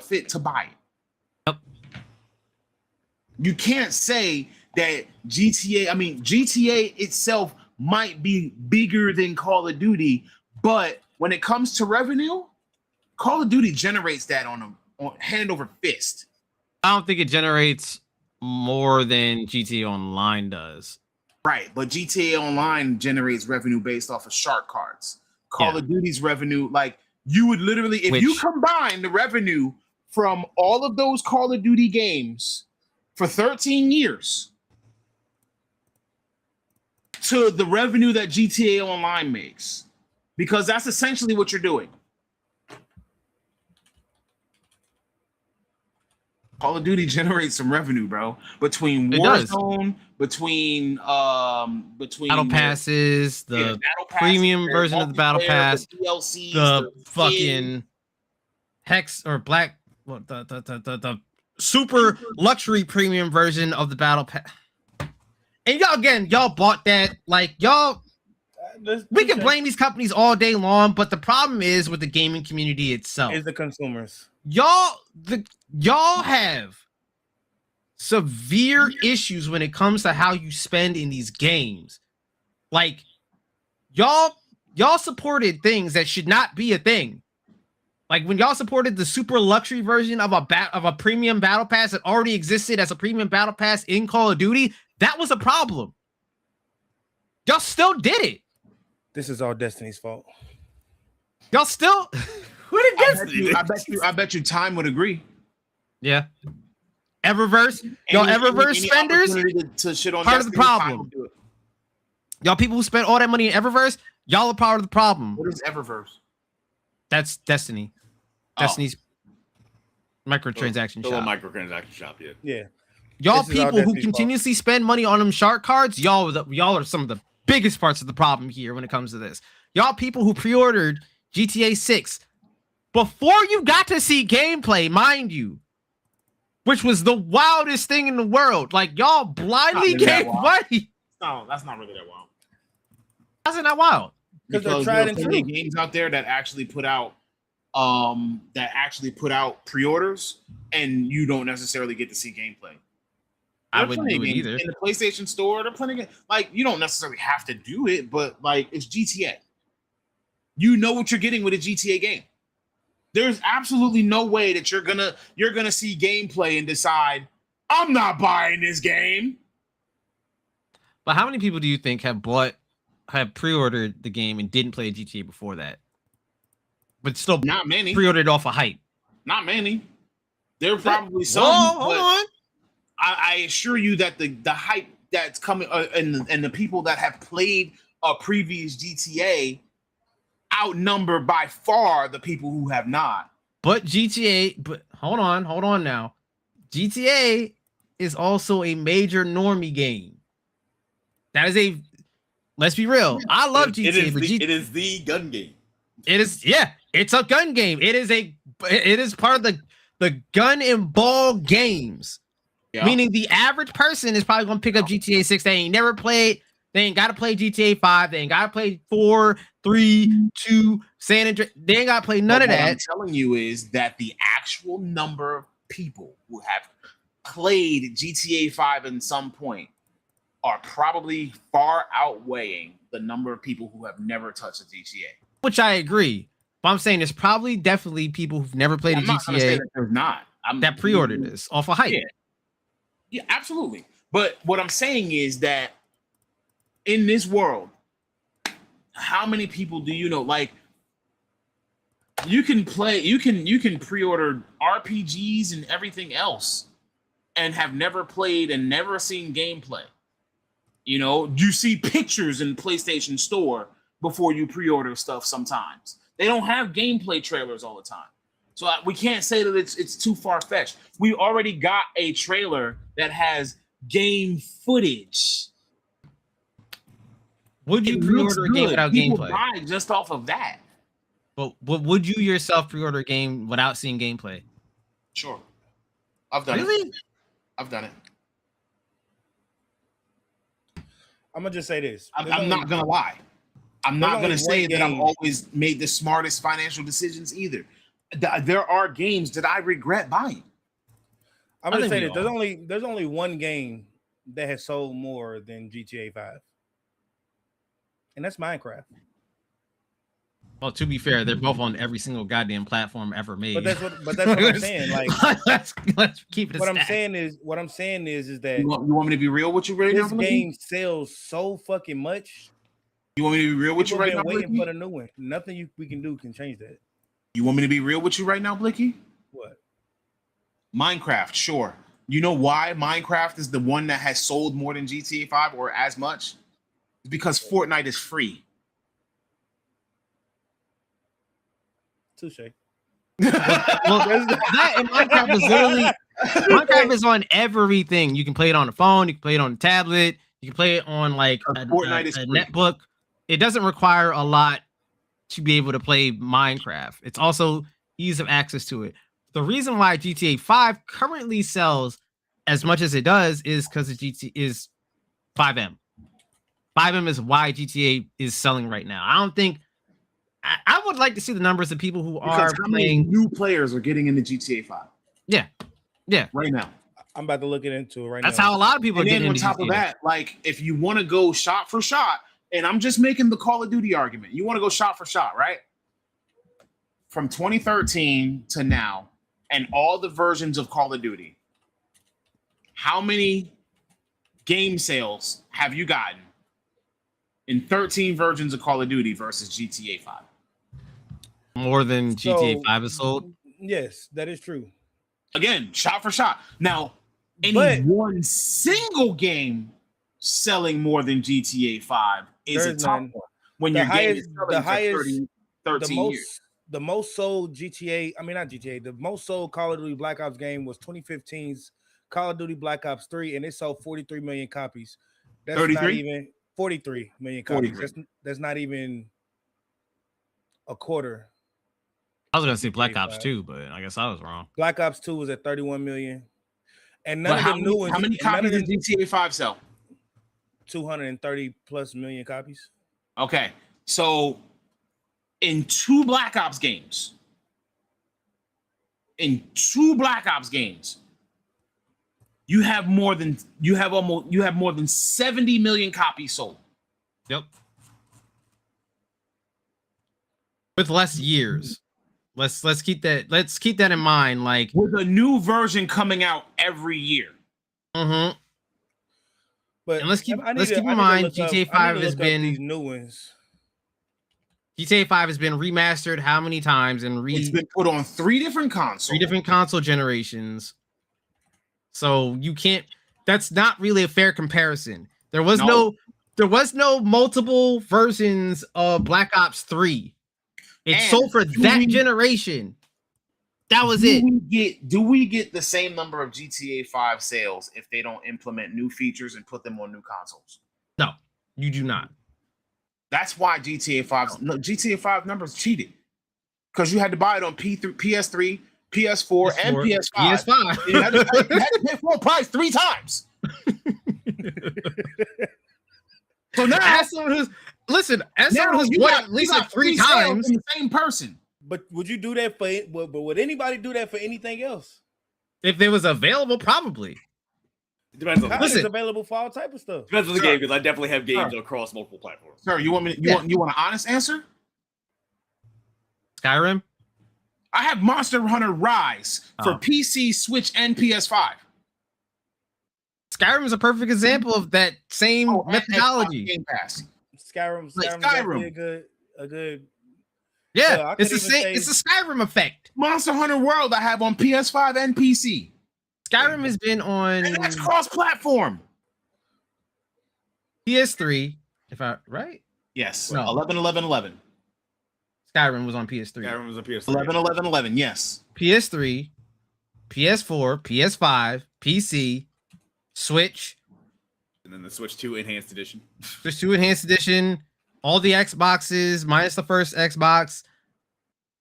fit to buy it. Yep. You can't say that GTA itself might be bigger than Call of Duty, but when it comes to revenue, Call of Duty generates that on hand over fist. I don't think it generates more than GTA Online does. Right, but GTA Online generates revenue based off of shark cards. Call of Duty's revenue, like you would literally, if you combine the revenue from all of those Call of Duty games for 13 years to the revenue that GTA Online makes, because that's essentially what you're doing. Call of Duty generates some revenue, bro. Between Warzone, between battle passes, the premium version of the battle pass, the DLCs, the fucking Hex or Black, the super luxury premium version of the battle pass. And y'all bought that. Like y'all, we can blame these companies all day long, but the problem is with the gaming community itself. Is the consumers. Y'all have severe issues when it comes to how you spend in these games. Like y'all supported things that should not be a thing. Like when y'all supported the super luxury version of a premium battle pass that already existed as a premium battle pass in Call of Duty, that was a problem. Y'all still did it. This is all Destiny's fault. Y'all still what against you? I bet you Time would agree. Yeah. Eververse, y'all Eververse spenders to shit on part of the problem. Y'all people who spent all that money in Eververse, y'all are part of the problem. What is Eververse? That's Destiny. Oh. Destiny's microtransaction Still a shop. microtransaction shop, yeah. Yeah. Y'all This is all people who Destiny's fault. continuously spend money on them shark cards, y'all are some of the biggest parts of the problem here when it comes to this. Y'all people who pre-ordered GTA 6 before you got to see gameplay, mind you, which was the wildest thing in the world. Like y'all blindly Not really that gave wild. money. No, that's not really that wild. How's it not wild? Because they're Because tried there are and plenty of true. games out there that actually put out pre-orders and you don't necessarily get to see gameplay. I There are wouldn't plenty do of it games either. in the PlayStation Store. There are plenty of like you don't necessarily have to do it, but like it's GTA. You know what you're getting with a GTA game. There's absolutely no way that you're gonna see gameplay and decide I'm not buying this game. But how many people do you think have pre-ordered the game and didn't play GTA before that? But still Not many. pre-ordered off of hype. Not many. There are probably some. Whoa, hold but on. I assure you that the hype that's coming and the people that have played a previous GTA outnumber by far the people who have not. But hold on now. GTA is also a major normie game. That is let's be real. I love GTA, but It is the gun game. it's a gun game. It is part of the gun and ball games. Yeah. Meaning the average person is probably gonna pick up GTA 6. They ain't never played. They ain't gotta play GTA 5. They ain't gotta play 4, 3, 2, San Andreas. They ain't gotta play none But of what that. I'm telling you is that the actual number of people who have played GTA 5 in some point are probably far outweighing the number of people who have never touched a GTA. Which I agree. But I'm saying there's probably definitely people who've never played I'm a not gonna say GTA that there's not. that pre-ordered this off of hype. Yeah. Yeah, absolutely. But what I'm saying is that in this world, how many people do you know? Like, you can pre-order RPGs and everything else and have never played and never seen gameplay. You know, you see pictures in PlayStation Store before you pre-order stuff sometimes. They don't have gameplay trailers all the time. So we can't say that it's too far-fetched. We already got a trailer that has game footage. Would you It looks pre-order a game good. without People gameplay? buy just off of that. But would you yourself pre-order a game without seeing gameplay? Sure. I've done Really? it. I've done it. I'm gonna just say this. I'm not gonna lie. I'm there's not only gonna say one that I've game. always made the smartest financial decisions either. There are games that I regret buying. I'm I gonna think say we this. all- There's only one game that has sold more than GTA 5. And that's Minecraft. Well, to be fair, they're both on every single goddamn platform ever made. But that's what I'm saying. Like let's keep it. what I'm stacked. saying is that You want me to be real with you right now? this Blakey? game sells so fucking much. You want me to be real with you People right been now, waiting Blakey? for the new one. Nothing we can do can change that. You want me to be real with you right now, Blicky? What? Minecraft, sure. You know why Minecraft is the one that has sold more than GTA 5 or as much? It's because Fortnite is free. Touche. Well, that and Minecraft is literally Minecraft is on everything. You can play it on the phone. You can play it on the tablet. You can play it on like a Fortnite is free. netbook. It doesn't require a lot to be able to play Minecraft. It's also ease of access to it. The reason why GTA 5 currently sells as much as it does is because the GTA is 5M. 5M is why GTA is selling right now. I don't think I would like to see the numbers of people who Because are how many playing. new players are getting into GTA 5 Yeah. right now? I'm about to look it into it right That's now. how a lot of people And are then getting on into top of GTA. that, like if you want to go shot for shot, and I'm just making the Call of Duty argument, you want to go shot for shot, right? From 2013 to now, and all the versions of Call of Duty, how many game sales have you gotten in 13 versions of Call of Duty versus GTA 5? More than GTA So, 5 is sold. Yes, that is true. Again, shot for shot. Now, any But- one single game selling more than GTA 5 is a There's tough none. one when The your game highest- is selling the for highest- 30, 13 years. The most sold GTA, I mean not GTA, the most sold Call of Duty Black Ops game was 2015's Call of Duty Black Ops 3, and it sold 43 million copies. That's 33? not even 43 million copies. 43. That's not even a quarter. I was gonna say Black Ops 85. 2, but I guess I was wrong. Black Ops 2 was at 31 million. And none But of how the many, new ones, how many and none copies of did them GTA 5 sell? 230 plus million copies. Okay, so in two Black Ops games, you have more than 70 million copies sold. Yep. With less years. Let's keep that in mind. Like, With a new version coming out every year. mm-hmm. But And let's keep I need in to mind look up- GTA I need 5 to has look up these been new ones. GTA 5 has been remastered how many times and It's been put on 3 different consoles. 3 different console generations. So you can't. That's not really a fair comparison. There was No. no multiple versions of Black Ops 3. It And sold for do that we- generation. That was do it. Do we get the same number of GTA 5 sales if they don't implement new features and put them on new consoles? No, you do not. That's why GTA 5 numbers cheated. Because you had to buy it on PS3, PS4, and PS5. PS5. You had to pay full price 3 times. So now, As someone who's you bought got at least you like got 3 sales times. from the same person. But would you do that but would anybody do that for anything else? If it was available, probably. Depends on the, COD is Listen. available for all type of stuff. depends on the Sure. game because I definitely have games Sure. across multiple platforms. Sir, you want me? Yeah. You want an honest answer? Skyrim. I have Monster Hunter Rise for Oh. PC, Switch, and PS5. Skyrim is a perfect example of that same Oh, and methodology. Xbox Game Pass. Skyrim, Like Skyrim, is actually Skyrim. a good. Yeah, I it's could the even same. say- It's the Skyrim effect. Monster Hunter World I have on PS5 and PC. Skyrim has been on And that's cross-platform. PS3. If I right, Yes. No. 11. Skyrim was on PS3, Skyrim was a PS3. 11. Yes. PS3, PS4, PS5, PC, Switch, And then the Switch 2 Enhanced Edition. Switch 2 Enhanced Edition, all the Xboxes minus the first Xbox.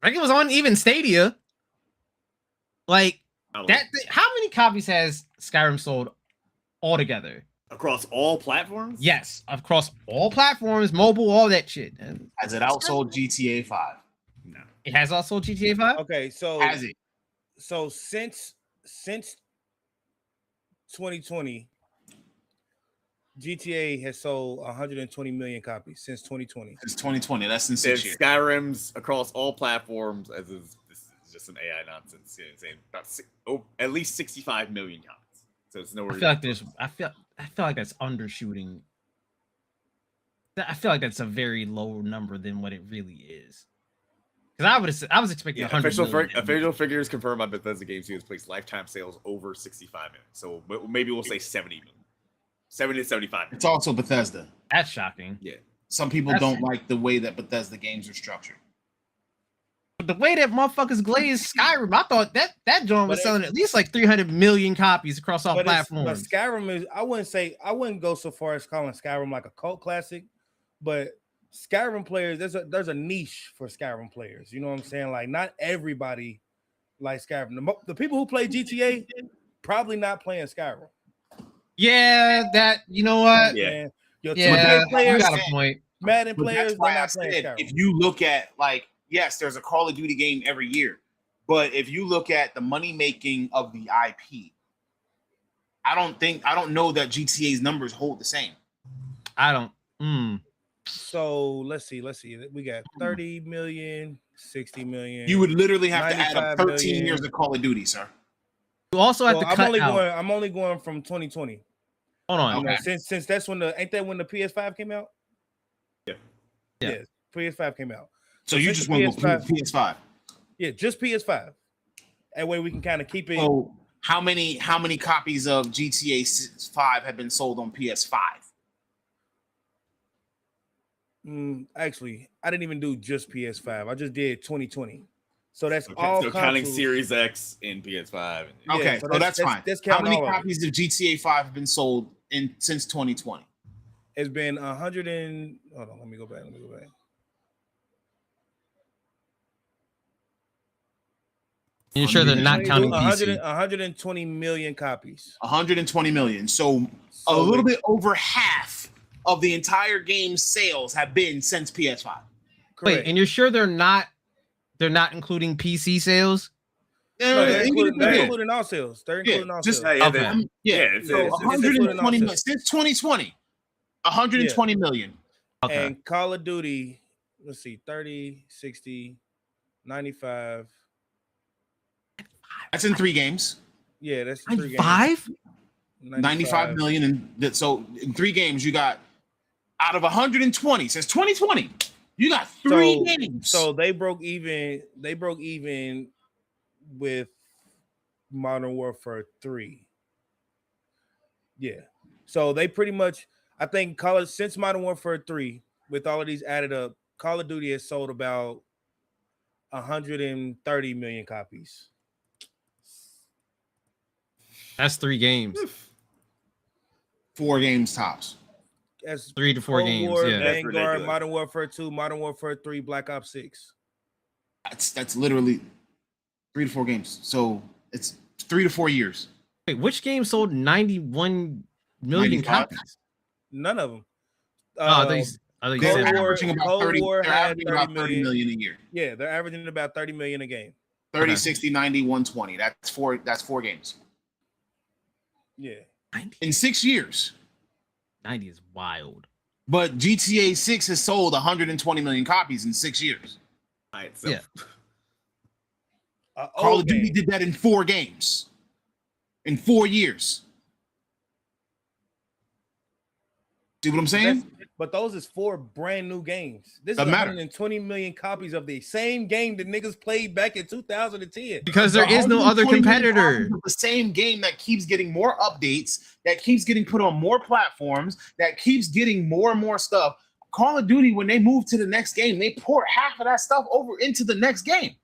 I think it was on even Stadia. Like that. How many copies has Skyrim sold altogether? Across all platforms? Yes, across all platforms, mobile, all that shit. And Has it outsold GTA 5? No. it has also GTA 5. Okay, so Has it? so since 2020, GTA has sold 120 million copies since 2020. It's 2020. That's in 6 There's years. Skyrim's across all platforms, as is this is just some AI nonsense. Saying about at least 65 million copies. So it's nowhere. I feel like there's. I feel like that's undershooting. I feel like that's a very low number than what it really is. Because I was expecting 100 official figures confirmed by Bethesda Game Studios placed lifetime sales over 65 million. So maybe we'll say 70 million. 70 to 75 million. It's also Bethesda. That's shocking. Yeah. Some people That's- don't like the way that Bethesda games are structured. But the way that motherfuckers glazed Skyrim, I thought that joint was But selling at least like 300 million copies across all But platforms. Skyrim is. I wouldn't go so far as calling Skyrim like a cult classic, but Skyrim players, there's a niche for Skyrim players. You know what I'm saying? Like not everybody likes Skyrim. The people who play GTA probably not playing Skyrim. Yeah, that you know what? Yeah. Man, your Yeah, 2K you players, got a point. Madden But players, that's they're why I not playing said, Skyrim. if you look at, like, yes, there's a Call of Duty game every year, but if you look at the money making of the IP, I don't know that GTA's numbers hold the same. I don't. So let's see. We got 30 million, 60 million. You would literally have to add up 95 13 million. years of Call of Duty, sir. You also have Well, to I'm cut only out. going from 2020. Hold on. You know, Okay. since that's when ain't that when the PS5 came out? Yeah. Yeah. PS5 came out. So you since just the want to go PS5 PS5. Yeah, just PS5. That way we can kind of keep it. So how many copies of GTA 5 have been sold on PS5? Actually, I didn't even do just PS5. I just did 2020. So that's Okay, all so counting consoles. Series X and PS5. Yeah, Okay, so so that's fine. That's How counting many all of it. copies of GTA 5 have been sold since 2020? It's been 100 and hold on, let me go back. You're sure they're not 120 counting 100 PC? 120 million copies. 120 million. So a little bit over half of the entire game's sales have been since PS5. Correct. Wait, and you're sure they're not including PC sales? No, they're Even including, if they do, including all sales. They're Yeah, including all just- sales. Yeah, Okay. it's So it's 120 including all million sales. since 2020. 120 million. Okay. And Call of Duty, let's see, 30, 60, 95. That's in 3 games. Yeah, that's 3 games. 5? 95 million. And so in 3 games, you got out of 120 since 2020, you got 3 games. So they broke even with Modern Warfare 3. Yeah. So they pretty much, I think since Modern Warfare 3, with all of these added up, Call of Duty has sold about 130 million copies. That's 3 games. 4 games tops. That's 3 to 4 Cold games. War, Yeah. That's Vanguard, ridiculous. Modern Warfare 2, Modern Warfare 3, Black Ops 6. That's literally 3 to 4 games. So it's 3 to 4 years. Wait, which game sold 91 million 95? copies? None of them. Oh, they Cold They're War- averaging about Cold 30. War They're had averaging 30 about 30 million a year. Yeah, they're averaging about 30 million a game. 30, Okay. 60, 90, 120. That's 4 games. Yeah. 90? In 6 years. 90 is wild. But GTA 6 has sold 120 million copies in 6 years. By itself. Yeah. Call of Duty did that in 4 games. In 4 years. See what I'm saying? But those is 4 brand new games. This is Doesn't matter. 120 million copies of the same game that niggas played back in 2010. Because there is no other 120 million competitor. copies of the same game that keeps getting more updates, that keeps getting put on more platforms, that keeps getting more and more stuff. Call of Duty, when they move to the next game, they port half of that stuff over into the next game.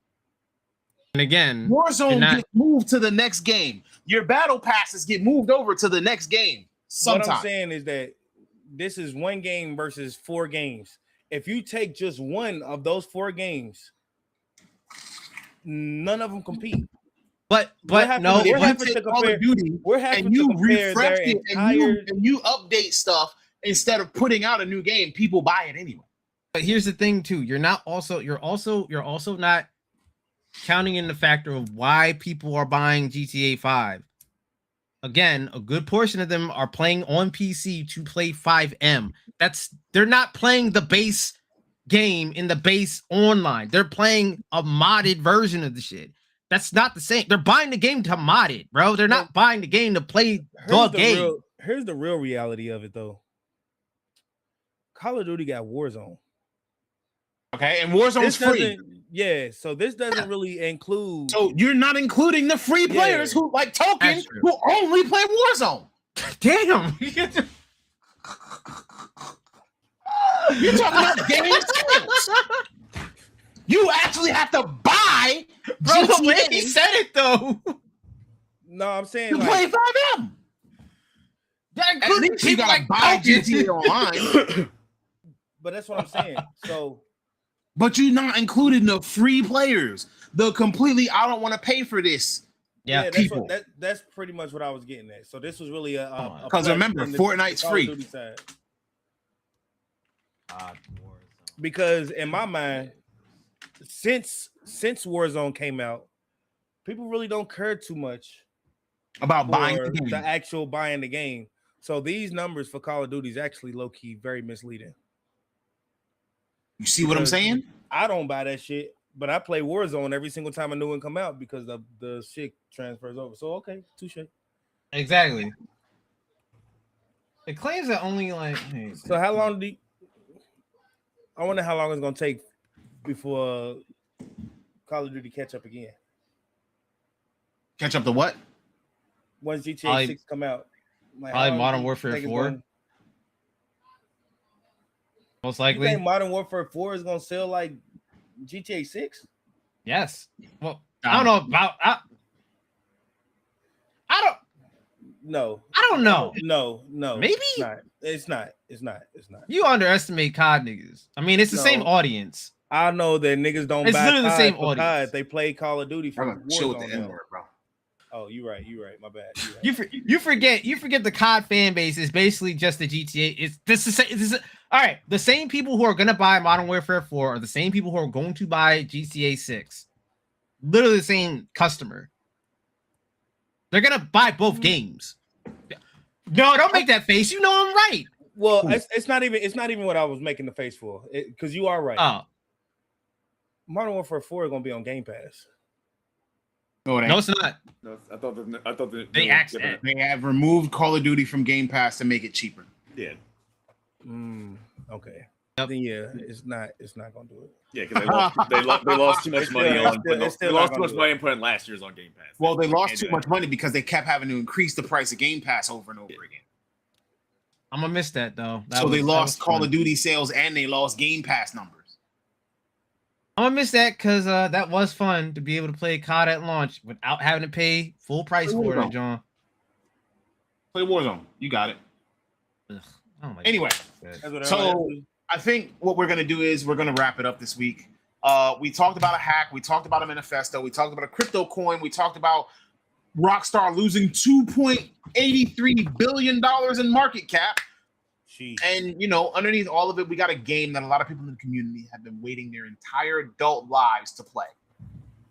And again, Warzone not- gets moved to the next game. Your battle passes get moved over to the next game. What I'm Sometimes. saying is that this is 1 game versus 4 games. If you take just one of those 4 games, none of them compete. but happened no, to- If we're you but, having take to Call compare- of Duty We're having and to you compare refresh their it entire. and you update stuff instead of putting out a new game, people buy it anyway. but here's the thing too. You're also not counting in the factor of why people are buying GTA 5. Again, a good portion of them are playing on PC to play 5M. They're not playing the base game in the base online. They're playing a modded version of the shit. That's not the same. They're buying the game to mod it, bro. They're not buying the game to play the game. Here's the real reality of it, though. Call of Duty got Warzone. Okay, and Warzone's free. So this doesn't really include. So you're not including the free players who like Token That's true. who only play Warzone. Damn. You're talking about game sales. You actually have to buy Bro, GTA he said it though. No, I'm saying to like, play 5M. At least you gotta buy GTA Online, but that's what I'm saying. So but you're not including the free players. The completely, I don't want to pay for this. Yeah, that's people. that's pretty much what I was getting at. So this was really a 'Cause plus remember, in the Fortnite's Call of free. Duty side. Because in my mind, since Warzone came out, people really don't care too much About buying for the game. the actual buying the game. So these numbers for Call of Duty is actually low key very misleading. You see what I'm Because saying? I don't buy that shit, but I play Warzone every single time a new one come out because the shit transfers over. So okay, touche. Exactly. It claims that only like. Hey, So how long I wonder how long it's gonna take before Call of Duty catch up again. Catch up to what? Once GTA Probably- 6 come out. Like, probably how long Modern do you Warfare think it's 4? gonna- most You likely. think Modern Warfare 4 is gonna sell like GTA 6? Yes. Well, I don't know about. No. I don't know. No. Maybe? It's not. You underestimate COD niggas. I mean, it's the same No. audience. I know that niggas don't It's buy literally the COD same for audience. COD. They play Call of Duty for I'm gonna chill with the Warzone. N-word, bro. Oh, you right. My bad. You forget the COD fan base is basically just the GTA. All right. The same people who are gonna buy Modern Warfare 4 are the same people who are going to buy GTA 6. Literally the same customer. They're gonna buy both games. No, don't make that face. You know I'm right. Well, it's not even what I was making the face for. Because you are right. Oh Modern Warfare 4 is gonna be on Game Pass. No, it ain't. no, it's not. No, I thought They axed that. They have removed Call of Duty from Game Pass to make it cheaper. Yeah, Okay. Yep. Then yeah, it's not gonna do it. yeah, because they lost too much money on. it's They still lost not too much gonna do money in putting last year's on Game Pass. Well, they lost Can't too do much that. money because they kept having to increase the price of Game Pass over and over again. I'm gonna miss that though. They lost Call of Duty sales and they lost Game Pass numbers. I'm gonna miss that because that was fun to be able to play COD at launch without having to pay full price for it, John. Play Warzone. You got it. Ugh, I don't like Anyway, that. That's what So- everybody else I think what we're going to do is we're going to wrap it up this week. We talked about a hack. We talked about a manifesto. We talked about a crypto coin. We talked about Rockstar losing $2.83 billion in market cap. do. Sheesh. And, underneath all of it, we got a game that a lot of people in the community have been waiting their entire adult lives to play.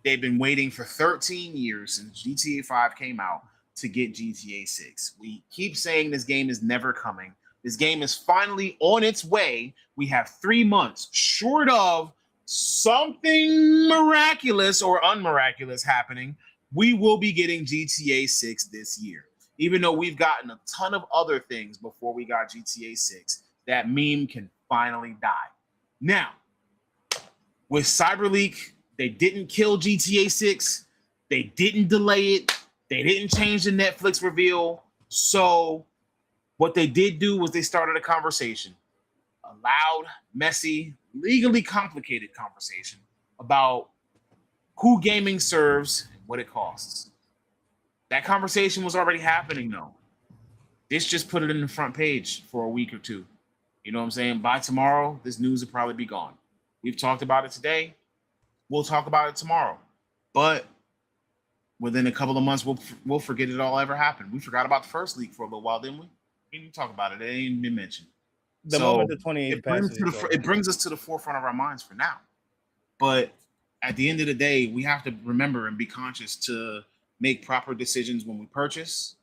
They've been waiting for 13 years since GTA 5 came out to get GTA 6. We keep saying this game is never coming. This game is finally on its way. We have 3 months, short of something miraculous or unmiraculous happening. We will be getting GTA 6 this year. Even though we've gotten a ton of other things before we got GTA 6, that meme can finally die. Now, with CyberLeak, they didn't kill GTA 6. They didn't delay it. They didn't change the Netflix reveal. So what they did do was they started a conversation, a loud, messy, legally complicated conversation about who gaming serves, what it costs. That conversation was already happening, though. This just put it in the front page for a week or two. You know what I'm saying? By tomorrow, this news will probably be gone. We've talked about it today. We'll talk about it tomorrow. But within a couple of months, we'll forget it all ever happened. We forgot about the first leak for a little while, didn't we? We didn't talk about it. It ain't even been mentioned. The So, moment the 28th passes, it brings us to the forefront of our minds for now. But at the end of the day, we have to remember and be conscious to make proper decisions when we purchase.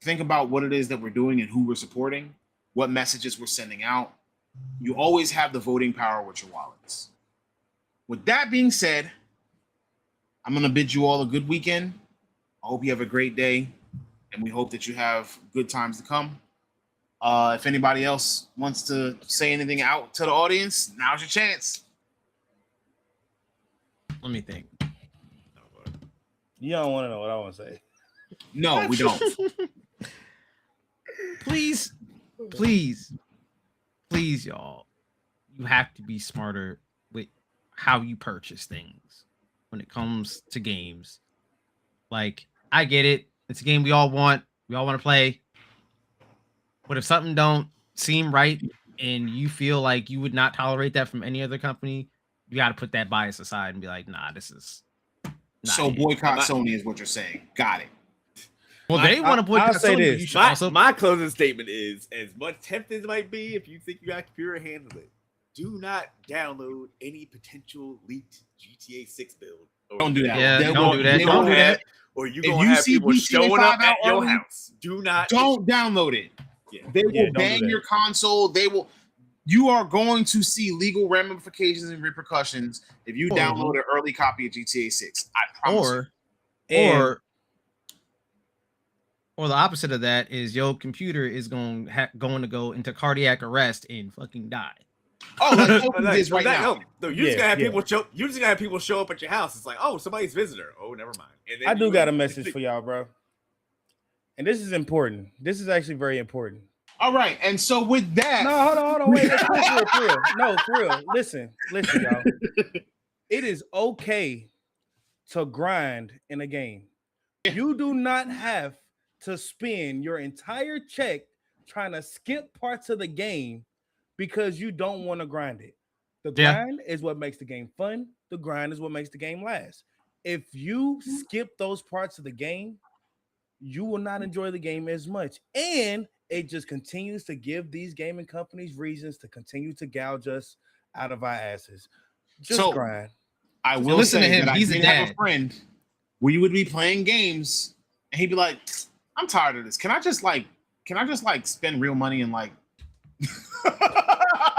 Think about what it is that we're doing and who we're supporting, what messages we're sending out. You always have the voting power with your wallets. With that being said, I'm going to bid you all a good weekend. I hope you have a great day, and we hope that you have good times to come. If anybody else wants to say anything out to the audience, now's your chance. Let me think. you don't want to know what I want to say. No, we don't. Please, y'all. You have to be smarter with how you purchase things when it comes to games. Like, I get it. It's a game we all want to play. But if something don't seem right and you feel like you would not tolerate that from any other company, you got to put that bias aside and be like, nah, this is not So it. boycott Sony is what you're saying. Got it. Well, they want to boycott I'll say Sony, this. you should also My closing statement is: as much tempting as it might be, if you think you got a computer, handle it. Do not download any potential leaked GTA 6 build. Don't do that. Yeah, They don't will- do that. they Don't will do have- that. Or you If gonna you have see people GTA showing 5 up at out your early, house. Do not. Don't download it. Yeah. They will don't do bang that. your console. They will. You are going to see legal ramifications and repercussions if you download an early copy of GTA 6. I promise. Or the opposite of that is your computer is going to go into cardiac arrest and fucking die. Oh, like Open Like, is right now. No, you just gotta have Yeah. people show. You just gotta have people show up at your house. It's like, oh, somebody's visitor. Oh, never mind. And then I do you- got a message for y'all, bro. And this is important. This is actually very important. All right, and so with that, No, hold on, wait. For real. No, for real. Listen, y'all. It is okay to grind in a game. You do not have to spend your entire check trying to skip parts of the game because you don't want to grind it. The grind is what makes the game fun. The grind is what makes the game last. If you skip those parts of the game, you will not enjoy the game as much. And it just continues to give these gaming companies reasons to continue to gouge us out of our asses. Just grind. I will listen say to him. that He's I a did have dad. a friend where you would be playing games and he'd be like, I'm tired of this. Can I just spend real money and like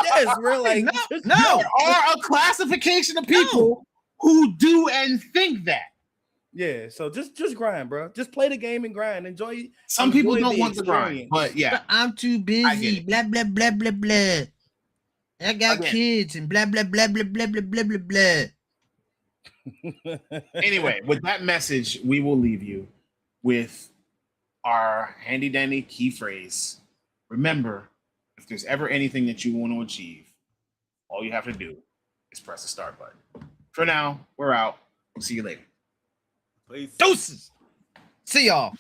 Yes, we're like no. There are a classification of people who do and think that. Yeah, so just grind, bro. Just play the game and grind. Enjoy. Some people enjoy don't want the grind, experience. but yeah. I'm too busy. Blah blah blah blah blah. I got kids and blah blah blah blah blah blah blah blah blah. Anyway, with that message, we will leave you with our handy dandy key phrase. Remember, if there's ever anything that you want to achieve, all you have to do is press the start button. For now, we're out. We'll see you later. Please. Deuces. See y'all.